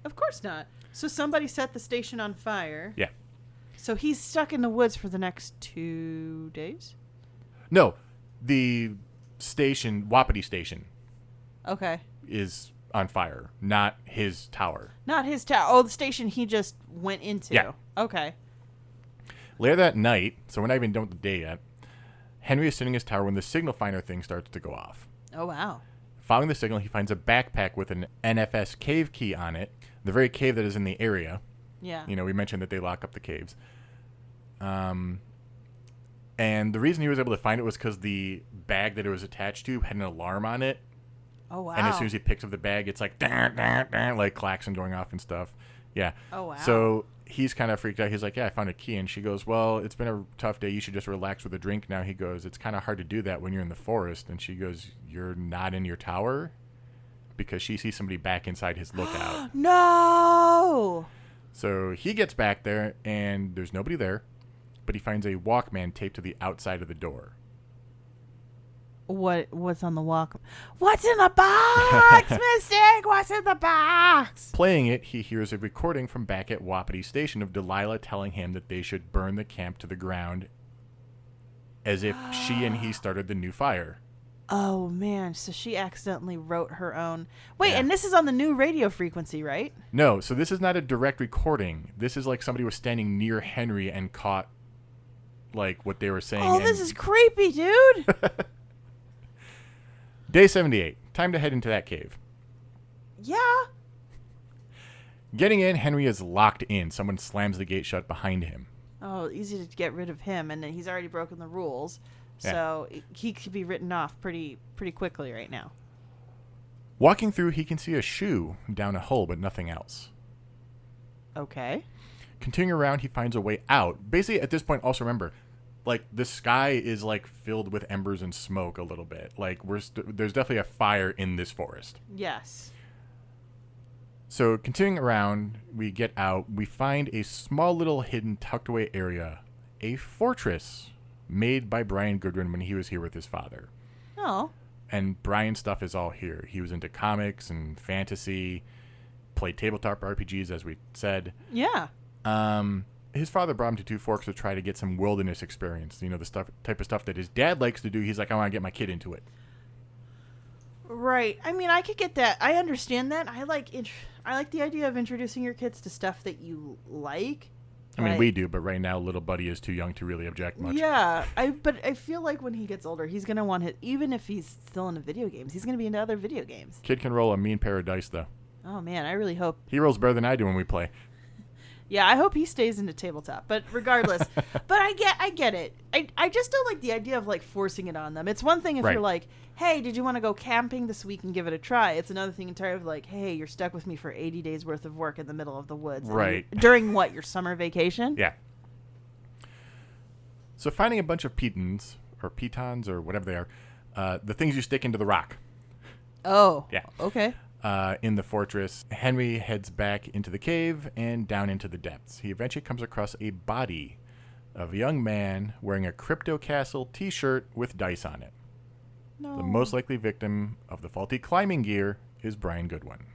Of course not. So somebody set the station on fire. Yeah. So he's stuck in the woods for the next 2 days? No, the station, Wapiti Station. Okay. Is on fire, not his tower. Not his tower. Oh, the station he just went into. Yeah. Okay. Later that night, so we're not even done with the day yet, Henry is sitting in his tower when the signal finder thing starts to go off. Oh, wow. Following the signal, he finds a backpack with an NFS cave key on it, the very cave that is in the area. Yeah. You know, we mentioned that they lock up the caves. And the reason he was able to find it was because the bag that it was attached to had an alarm on it. Oh, wow. And as soon as he picks up the bag, it's like, like klaxon going off and stuff. Yeah. Oh, wow. So he's kind of freaked out. He's like, yeah, I found a key. And she goes, well, it's been a tough day. You should just relax with a drink now. He goes, it's kind of hard to do that when you're in the forest. And she goes, you're not in your tower? Because she sees somebody back inside his lookout. No! So he gets back there, and there's nobody there. But he finds a Walkman taped to the outside of the door. What's on the Walkman? What's in the box, Mystic? What's in the box? Playing it, he hears a recording from back at Wapiti Station of Delilah telling him that they should burn the camp to the ground as if she and he started the new fire. Oh, man. So she accidentally wrote her own. Wait, Yeah. And this is on the new radio frequency, right? No, so this is not a direct recording. This is like somebody was standing near Henry and caught like what they were saying. Oh, this is creepy, dude. Day 78. Time to head into that cave. Yeah. Getting in, Henry is locked in. Someone slams the gate shut behind him. Oh, easy to get rid of him, and then he's already broken the rules. Yeah. So he could be written off pretty quickly right now. Walking through, he can see a shoe down a hole, but nothing else. Okay. Continuing around, he finds a way out. Basically, at this point, also remember, like, the sky is, like, filled with embers and smoke a little bit. Like, there's definitely a fire in this forest. Yes. So, continuing around, we get out. We find a small little hidden, tucked away area. A fortress made by Brian Goodwin when he was here with his father. Oh. And Brian's stuff is all here. He was into comics and fantasy, played tabletop RPGs, as we said. Yeah. His father brought him to Two Forks to try to get some wilderness experience. You know, the type of stuff that his dad likes to do. He's like, I want to get my kid into it. Right. I mean, I could get that. I understand that. I like the idea of introducing your kids to stuff that you like. I mean, we do, but right now, little buddy is too young to really object much. Yeah. But I feel like when he gets older, he's going to want it, even if he's still into video games, he's going to be into other video games. Kid can roll a mean pair of dice, though. Oh, man. I really hope. He rolls better than I do when we play. Yeah, I hope he stays into tabletop. But regardless, but I get it. I just don't like the idea of like forcing it on them. It's one thing if you're like, hey, did you want to go camping this week and give it a try? It's another thing entirely of like, hey, you're stuck with me for 80 days worth of work in the middle of the woods. Right. During what, your summer vacation? Yeah. So finding a bunch of pitons or whatever they are, the things you stick into the rock. Oh. Yeah. Okay. In the fortress, Henry heads back into the cave and down into the depths. He eventually comes across a body of a young man wearing a Crypto Castle t-shirt with dice on it. No. The most likely victim of the faulty climbing gear is Brian Goodwin.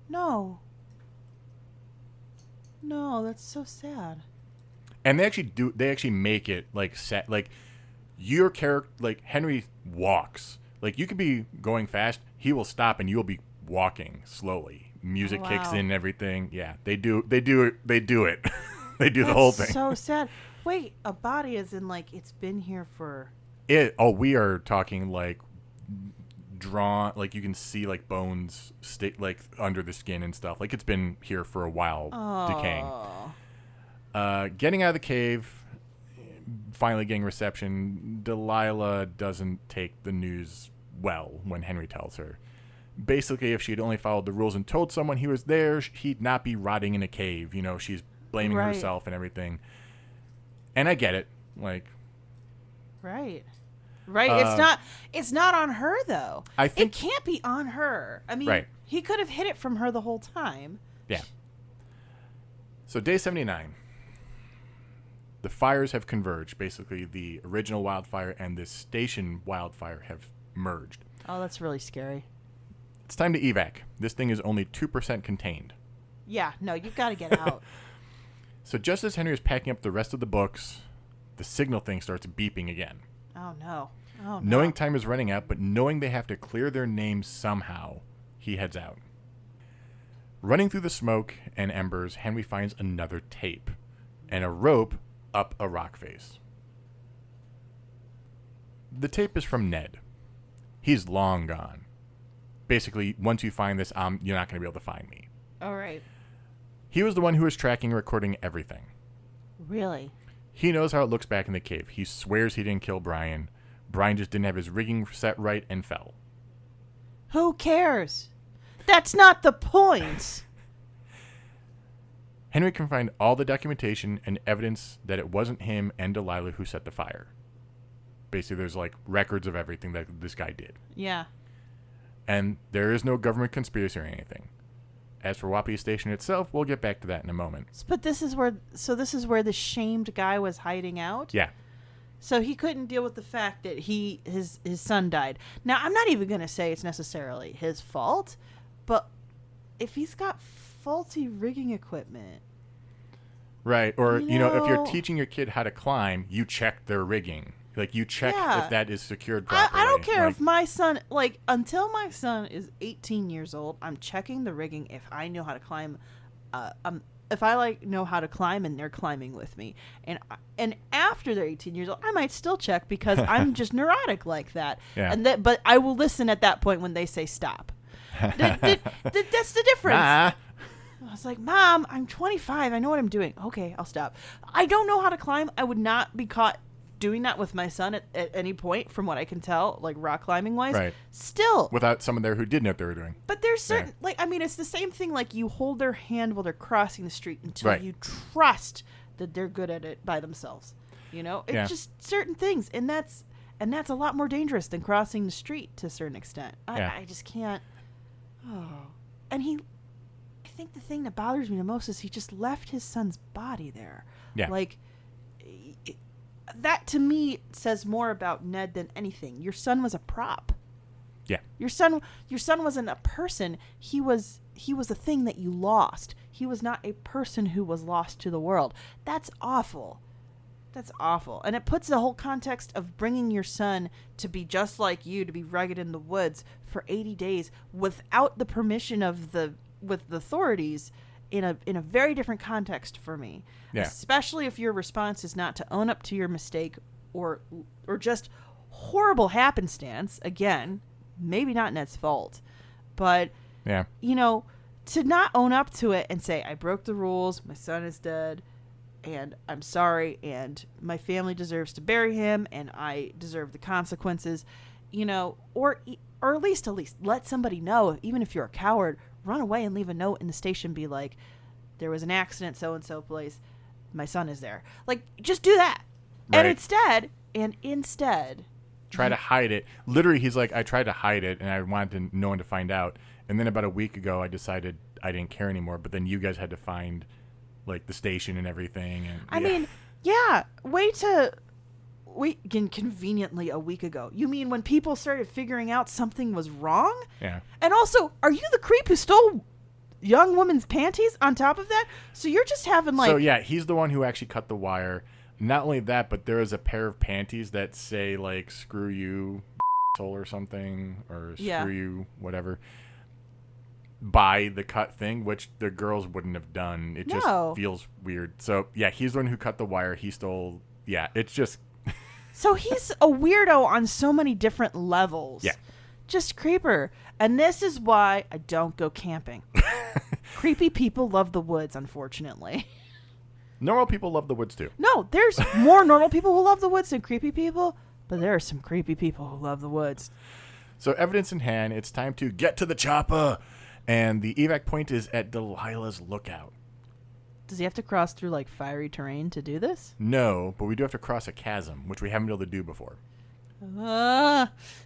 No. No, that's so sad. And they actually make it like set, like your character, like Henry walks. Like you could be going fast, he will stop and you'll be walking slowly. Music kicks in and everything. Yeah, they do it. They do the whole thing. So sad. Wait, a body is in like it's been here for we are talking like drawn, like you can see like bones stick like under the skin and stuff. Like it's been here for a while, decaying. Getting out of the cave, finally getting reception. Delilah doesn't take the news well when Henry tells her. Basically, if she had only followed the rules and told someone he was there, he'd not be rotting in a cave. You know, she's blaming herself and everything. And I get it. Like, right. It's not on her though. I think it can't be on her. I mean, he could have hid it from her the whole time. Yeah. So day 79. The fires have converged. Basically, the original wildfire and this station wildfire have merged. Oh, that's really scary. It's time to evac. This thing is only 2% contained. Yeah, no, you've got to get out. So just as Henry is packing up the rest of the books, the signal thing starts beeping again. Oh, no. Oh, no. Knowing time is running out, but knowing they have to clear their names somehow, he heads out. Running through the smoke and embers, Henry finds another tape and a rope up a rock face. The tape is from Ned. He's long gone. Basically, once you find this, you're not going to be able to find me. All right. He was the one who was tracking and recording everything. Really? He knows how it looks back in the cave. He swears he didn't kill Brian. Brian just didn't have his rigging set right and fell. Who cares? That's not the point. Henry can find all the documentation and evidence that it wasn't him and Delilah who set the fire. Basically, there's like records of everything that this guy did. Yeah. And there is no government conspiracy or anything. As for Wapiti Station itself, we'll get back to that in a moment. But this is where the shamed guy was hiding out? Yeah. So he couldn't deal with the fact that his son died. Now, I'm not even going to say it's necessarily his fault, but if he's got faulty rigging equipment. Right. Or, you know, if you're teaching your kid how to climb, you check their rigging. Like, you check if that is secured properly. I don't care if my son, like, until my son is 18 years old, I'm checking the rigging if I know how to climb. If I, know how to climb and they're climbing with me. And after they're 18 years old, I might still check because I'm just neurotic like that. Yeah. But I will listen at that point when they say stop. That's the difference. Nah. I was like, Mom, I'm 25. I know what I'm doing. Okay, I'll stop. I don't know how to climb. I would not be caught doing that with my son at any point, from what I can tell, like rock climbing wise. Right. Still. Without someone there who did know what they were doing. But there's certain, it's the same thing. Like, you hold their hand while they're crossing the street until you trust that they're good at it by themselves. You know, it's just certain things, and that's a lot more dangerous than crossing the street to a certain extent. I just can't. Oh, and I think the thing that bothers me the most is he just left his son's body there. Yeah. Like, that to me says more about Ned than anything. Your son was a prop. Yeah. Your son wasn't a person. He was a thing that you lost. He was not a person who was lost to the world. That's awful. That's awful. And it puts the whole context of bringing your son to be just like you, to be rugged in the woods for 80 days without the permission of the authorities in a very different context for me. Yeah. Especially if your response is not to own up to your mistake or just horrible happenstance. Again, maybe not Ned's fault, but yeah, to not own up to it and say, I broke the rules, my son is dead, and I'm sorry, and my family deserves to bury him, and I deserve the consequences, or at least let somebody know. Even if you're a coward, run away and leave a note in the station, be like, there was an accident so-and-so place, my son is there. Like, just do that. Right. And instead try to hide it. Literally, he's like, I tried to hide it, and I wanted no one to find out. And then about a week ago, I decided I didn't care anymore. But then you guys had to find, like, the station and everything. And I mean, conveniently a week ago. You mean when people started figuring out something was wrong? Yeah. And also, are you the creep who stole young woman's panties on top of that? So you're just having like... So, yeah, he's the one who actually cut the wire. Not only that, but there is a pair of panties that say, like, screw you, asshole or something, or screw you, whatever, by the cut thing, which the girls wouldn't have done. It just feels weird. So, yeah, he's the one who cut the wire. He stole... Yeah, it's just... So he's a weirdo on so many different levels. Yeah. Just creeper. And this is why I don't go camping. Creepy people love the woods, unfortunately. Normal people love the woods, too. No, there's more normal people who love the woods than creepy people, but there are some creepy people who love the woods. So evidence in hand, it's time to get to the chopper. And the evac point is at Delilah's lookout. Does he have to cross through, like, fiery terrain to do this? No, but we do have to cross a chasm, which we haven't been able to do before.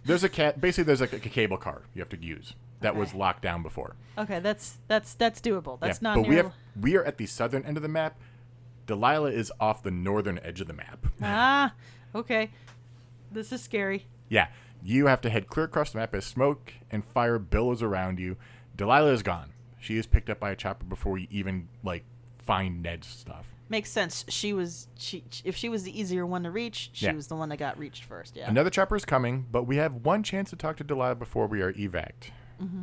There's there's like a cable car you have to use that was locked down before. Okay, that's doable. That's not. But we are at the southern end of the map. Delilah is off the northern edge of the map. Okay. This is scary. Yeah, you have to head clear across the map as smoke and fire billows around you. Delilah is gone. She is picked up by a chopper before you even find Ned's stuff. Makes sense. If she was the easier one to reach, she was the one that got reached first. Yeah. Another chopper is coming, but we have one chance to talk to Delilah before we are evac'd. Mm-hmm.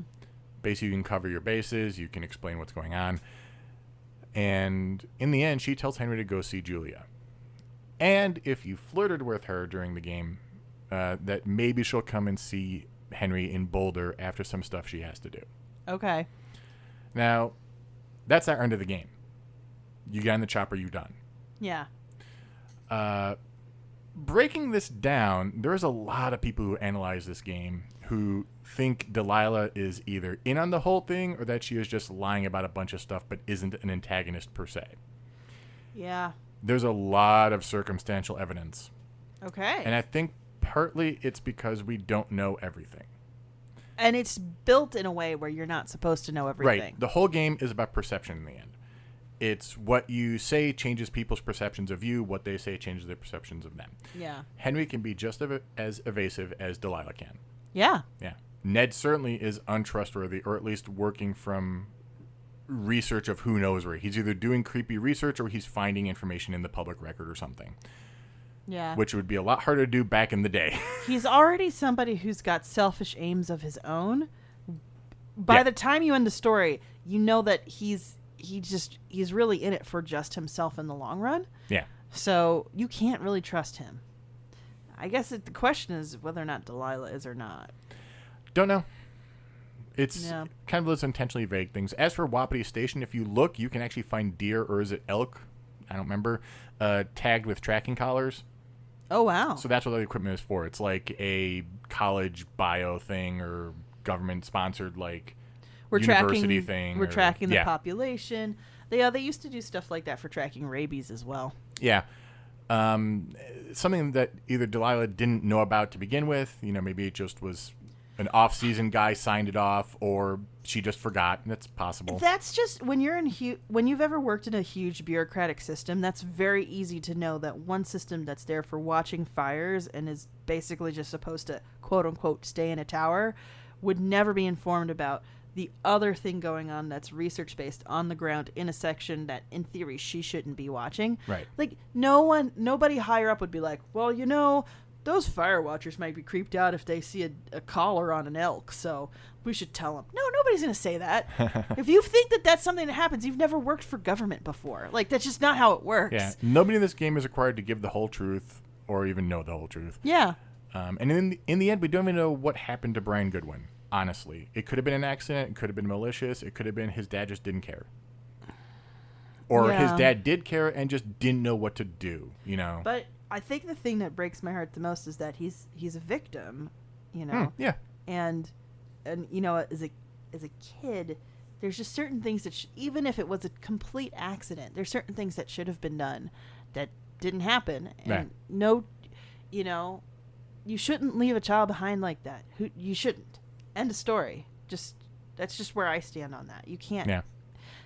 Basically, you can cover your bases. You can explain what's going on. And in the end, she tells Henry to go see Julia. And if you flirted with her during the game, that maybe she'll come and see Henry in Boulder after some stuff she has to do. Okay. Now, that's our end of the game. You get on the chopper, you're done. Yeah. Breaking this down, there's a lot of people who analyze this game who think Delilah is either in on the whole thing or that she is just lying about a bunch of stuff but isn't an antagonist per se. Yeah. There's a lot of circumstantial evidence. Okay. And I think partly it's because we don't know everything. And it's built in a way where you're not supposed to know everything. Right. The whole game is about perception in the end. It's what you say changes people's perceptions of you. What they say changes their perceptions of them. Yeah. Henry can be just as evasive as Delilah can. Yeah. Yeah. Ned certainly is untrustworthy, or at least working from research of who knows where. He's either doing creepy research or he's finding information in the public record or something. Yeah. Which would be a lot harder to do back in the day. He's already somebody who's got selfish aims of his own. By the time you end the story, you know that he's really in it for just himself in the long run. Yeah. So you can't really trust him. I guess the question is whether or not Delilah is or not. Don't know. It's kind of those intentionally vague things. As for Wapiti Station, if you look, you can actually find deer, or is it elk? I don't remember. Tagged with tracking collars. Oh, wow. So that's what the equipment is for. It's like a college bio thing or government-sponsored, university thing. We're tracking the population. They used to do stuff like that for tracking rabies as well. Yeah. Something that either Delilah didn't know about to begin with. Maybe it just was an off-season guy signed it off, or she just forgot. That's possible. That's just when you're in when you've ever worked in a huge bureaucratic system. That's very easy to know that one system that's there for watching fires and is basically just supposed to quote unquote stay in a tower would never be informed about the other thing going on that's research based on the ground in a section that in theory she shouldn't be watching. Right. Like nobody higher up would be like, well, you know, those fire watchers might be creeped out if they see a collar on an elk, so we should tell them. No, nobody's going to say that. If you think that that's something that happens, you've never worked for government before. Like, that's just not how it works. Yeah. Nobody in this game is required to give the whole truth or even know the whole truth. Yeah. And in the end, we don't even know what happened to Brian Goodwin, honestly. It could have been an accident. It could have been malicious. It could have been his dad just didn't care. Or his dad did care and just didn't know what to do, you know? But I think the thing that breaks my heart the most is that he's a victim, you know? Yeah. And you know, as a kid, there's just certain things that even if it was a complete accident, there's certain things that should have been done that didn't happen. And no, you know, you shouldn't leave a child behind like that. You shouldn't. End of story. That's just where I stand on that. You can't. Yeah.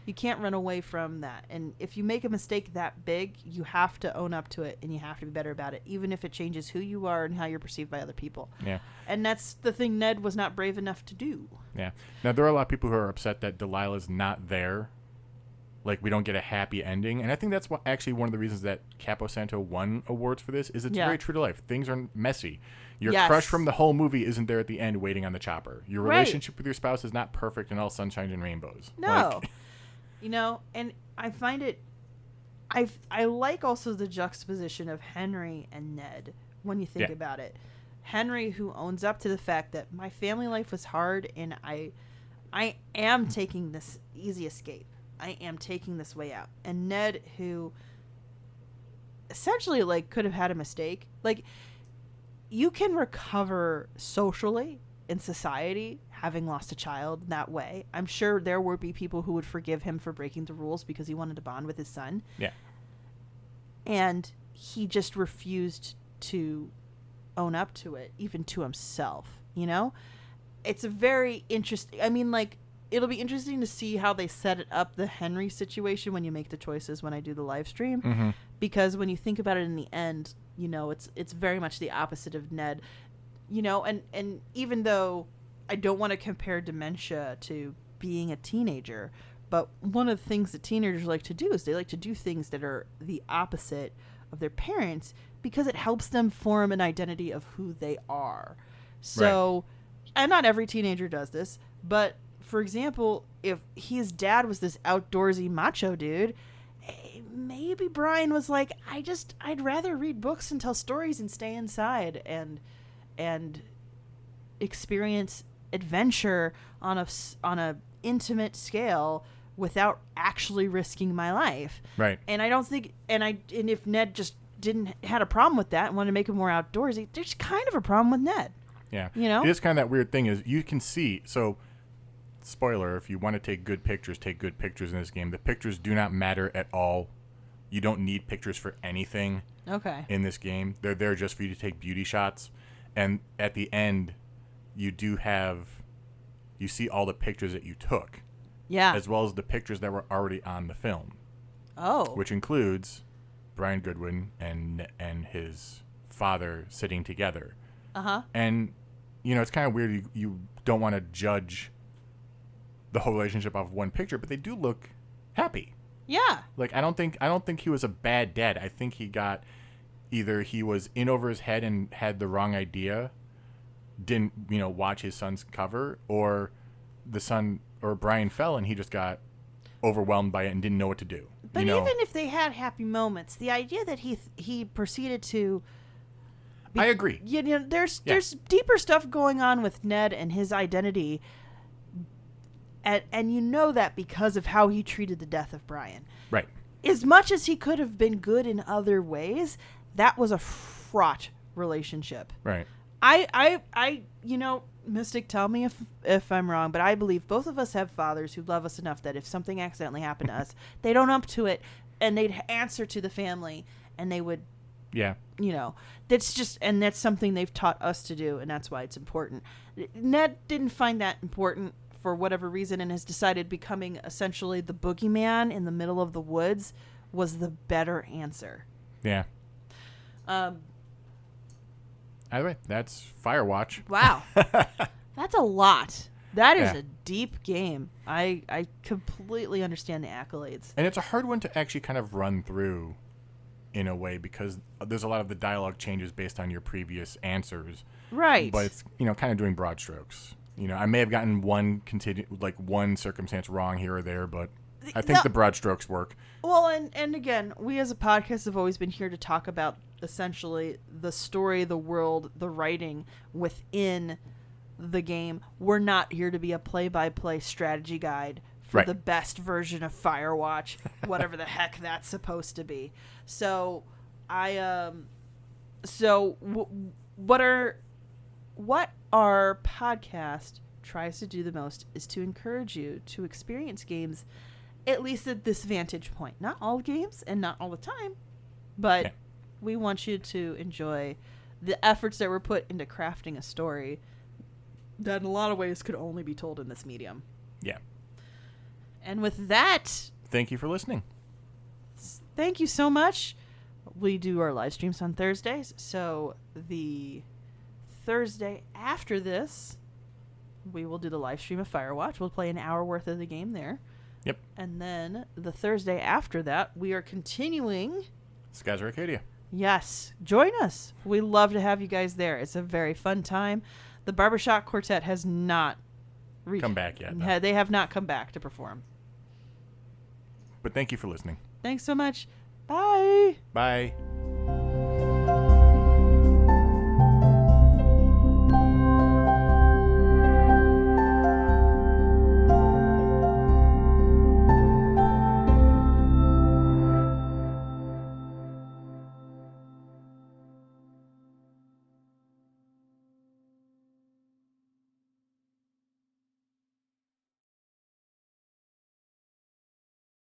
You can't run away from that. And if you make a mistake that big, you have to own up to it and you have to be better about it, even if it changes who you are and how you're perceived by other people. Yeah. And that's the thing Ned was not brave enough to do. Yeah. Now, there are a lot of people who are upset that Delilah's not there. Like, we don't get a happy ending. And I think that's actually one of the reasons that Capo Santo won awards for this, is it's very true to life. Things are messy. Your crush from the whole movie isn't there at the end waiting on the chopper. Your relationship with your spouse is not perfect and all sunshine and rainbows. No. You know, and I find it, I like also the juxtaposition of Henry and Ned when you think about it. Henry, who owns up to the fact that my family life was hard and I am taking this easy escape. I am taking this way out. And Ned, who essentially like could have had a mistake. Like, you can recover socially in society having lost a child that way. I'm sure there would be people who would forgive him for breaking the rules because he wanted to bond with his son. Yeah. And he just refused to own up to it, even to himself, you know? It's a very interesting, I mean, like, it'll be interesting to see how they set it up, the Henry situation, when you make the choices when I do the live stream. Mm-hmm. Because when you think about it in the end, you know, it's very much the opposite of Ned. You know, and even though I don't want to compare dementia to being a teenager, but one of the things that teenagers like to do is they like to do things that are the opposite of their parents because it helps them form an identity of who they are. So, and not every teenager does this, but for example, if his dad was this outdoorsy macho dude, maybe Brian was like, I'd rather read books and tell stories and stay inside and experience adventure on a intimate scale without actually risking my life. Right. And I don't think, and if Ned just had a problem with that and wanted to make him more outdoorsy, there's kind of a problem with Ned. Yeah. You know? It is kind of that weird thing is you can see, so spoiler, if you want to take good pictures in this game. The pictures do not matter at all. You don't need pictures for anything in this game. They're there just for you to take beauty shots. And at the end, you see all the pictures that you took. Yeah. As well as the pictures that were already on the film. Oh. Which includes Brian Goodwin and his father sitting together. Uh-huh. And, you know, it's kind of weird. You don't want to judge the whole relationship off of one picture, but they do look happy. Yeah. Like, I don't think he was a bad dad. I think either he was in over his head and had the wrong idea, didn't, you know, watch his son's cover, or Brian fell and he just got overwhelmed by it and didn't know what to do. But you know? even if they had happy moments, the idea that he proceeded to I agree. You know, there's deeper stuff going on with Ned and his identity. And you know that because of how he treated the death of Brian. Right. As much as he could have been good in other ways, that was a fraught relationship. Right. I you know, Mystic, tell me if I'm wrong, but I believe both of us have fathers who love us enough that if something accidentally happened to us, they'd own up to it and they'd answer to the family and they would Yeah. That's just, and that's something they've taught us to do, and that's why it's important. Ned didn't find that important for whatever reason and has decided becoming essentially the boogeyman in the middle of the woods was the better answer. Yeah. Either way, that's Firewatch. Wow. That's a lot. That is Yeah. a deep game. I completely understand the accolades. And it's a hard one to actually kind of run through in a way because there's a lot of the dialogue changes based on your previous answers. Right. But it's, kind of doing broad strokes. I may have gotten one circumstance wrong here or there, but I think the broad strokes work. Well, and again, we as a podcast have always been here to talk about essentially the story, the world, the writing within the game. We're not here to be a play-by-play strategy guide for the best version of Firewatch, whatever the heck that's supposed to be. So, what our podcast tries to do the most is to encourage you to experience games at least at this vantage point. Not all games and not all the time, but we want you to enjoy the efforts that were put into crafting a story that in a lot of ways could only be told in this medium. Yeah. And with that, thank you for listening. Thank you so much. We do our live streams on Thursdays, so the Thursday after this, we will do the live stream of Firewatch. We'll play an hour worth of the game there. Yep. And then the Thursday after that, we are continuing Skies Arcadia. Yes. Join us. We love to have you guys there. It's a very fun time. The Barbershop Quartet has not come back yet. No. They have not come back to perform. But thank you for listening. Thanks so much. Bye. Bye.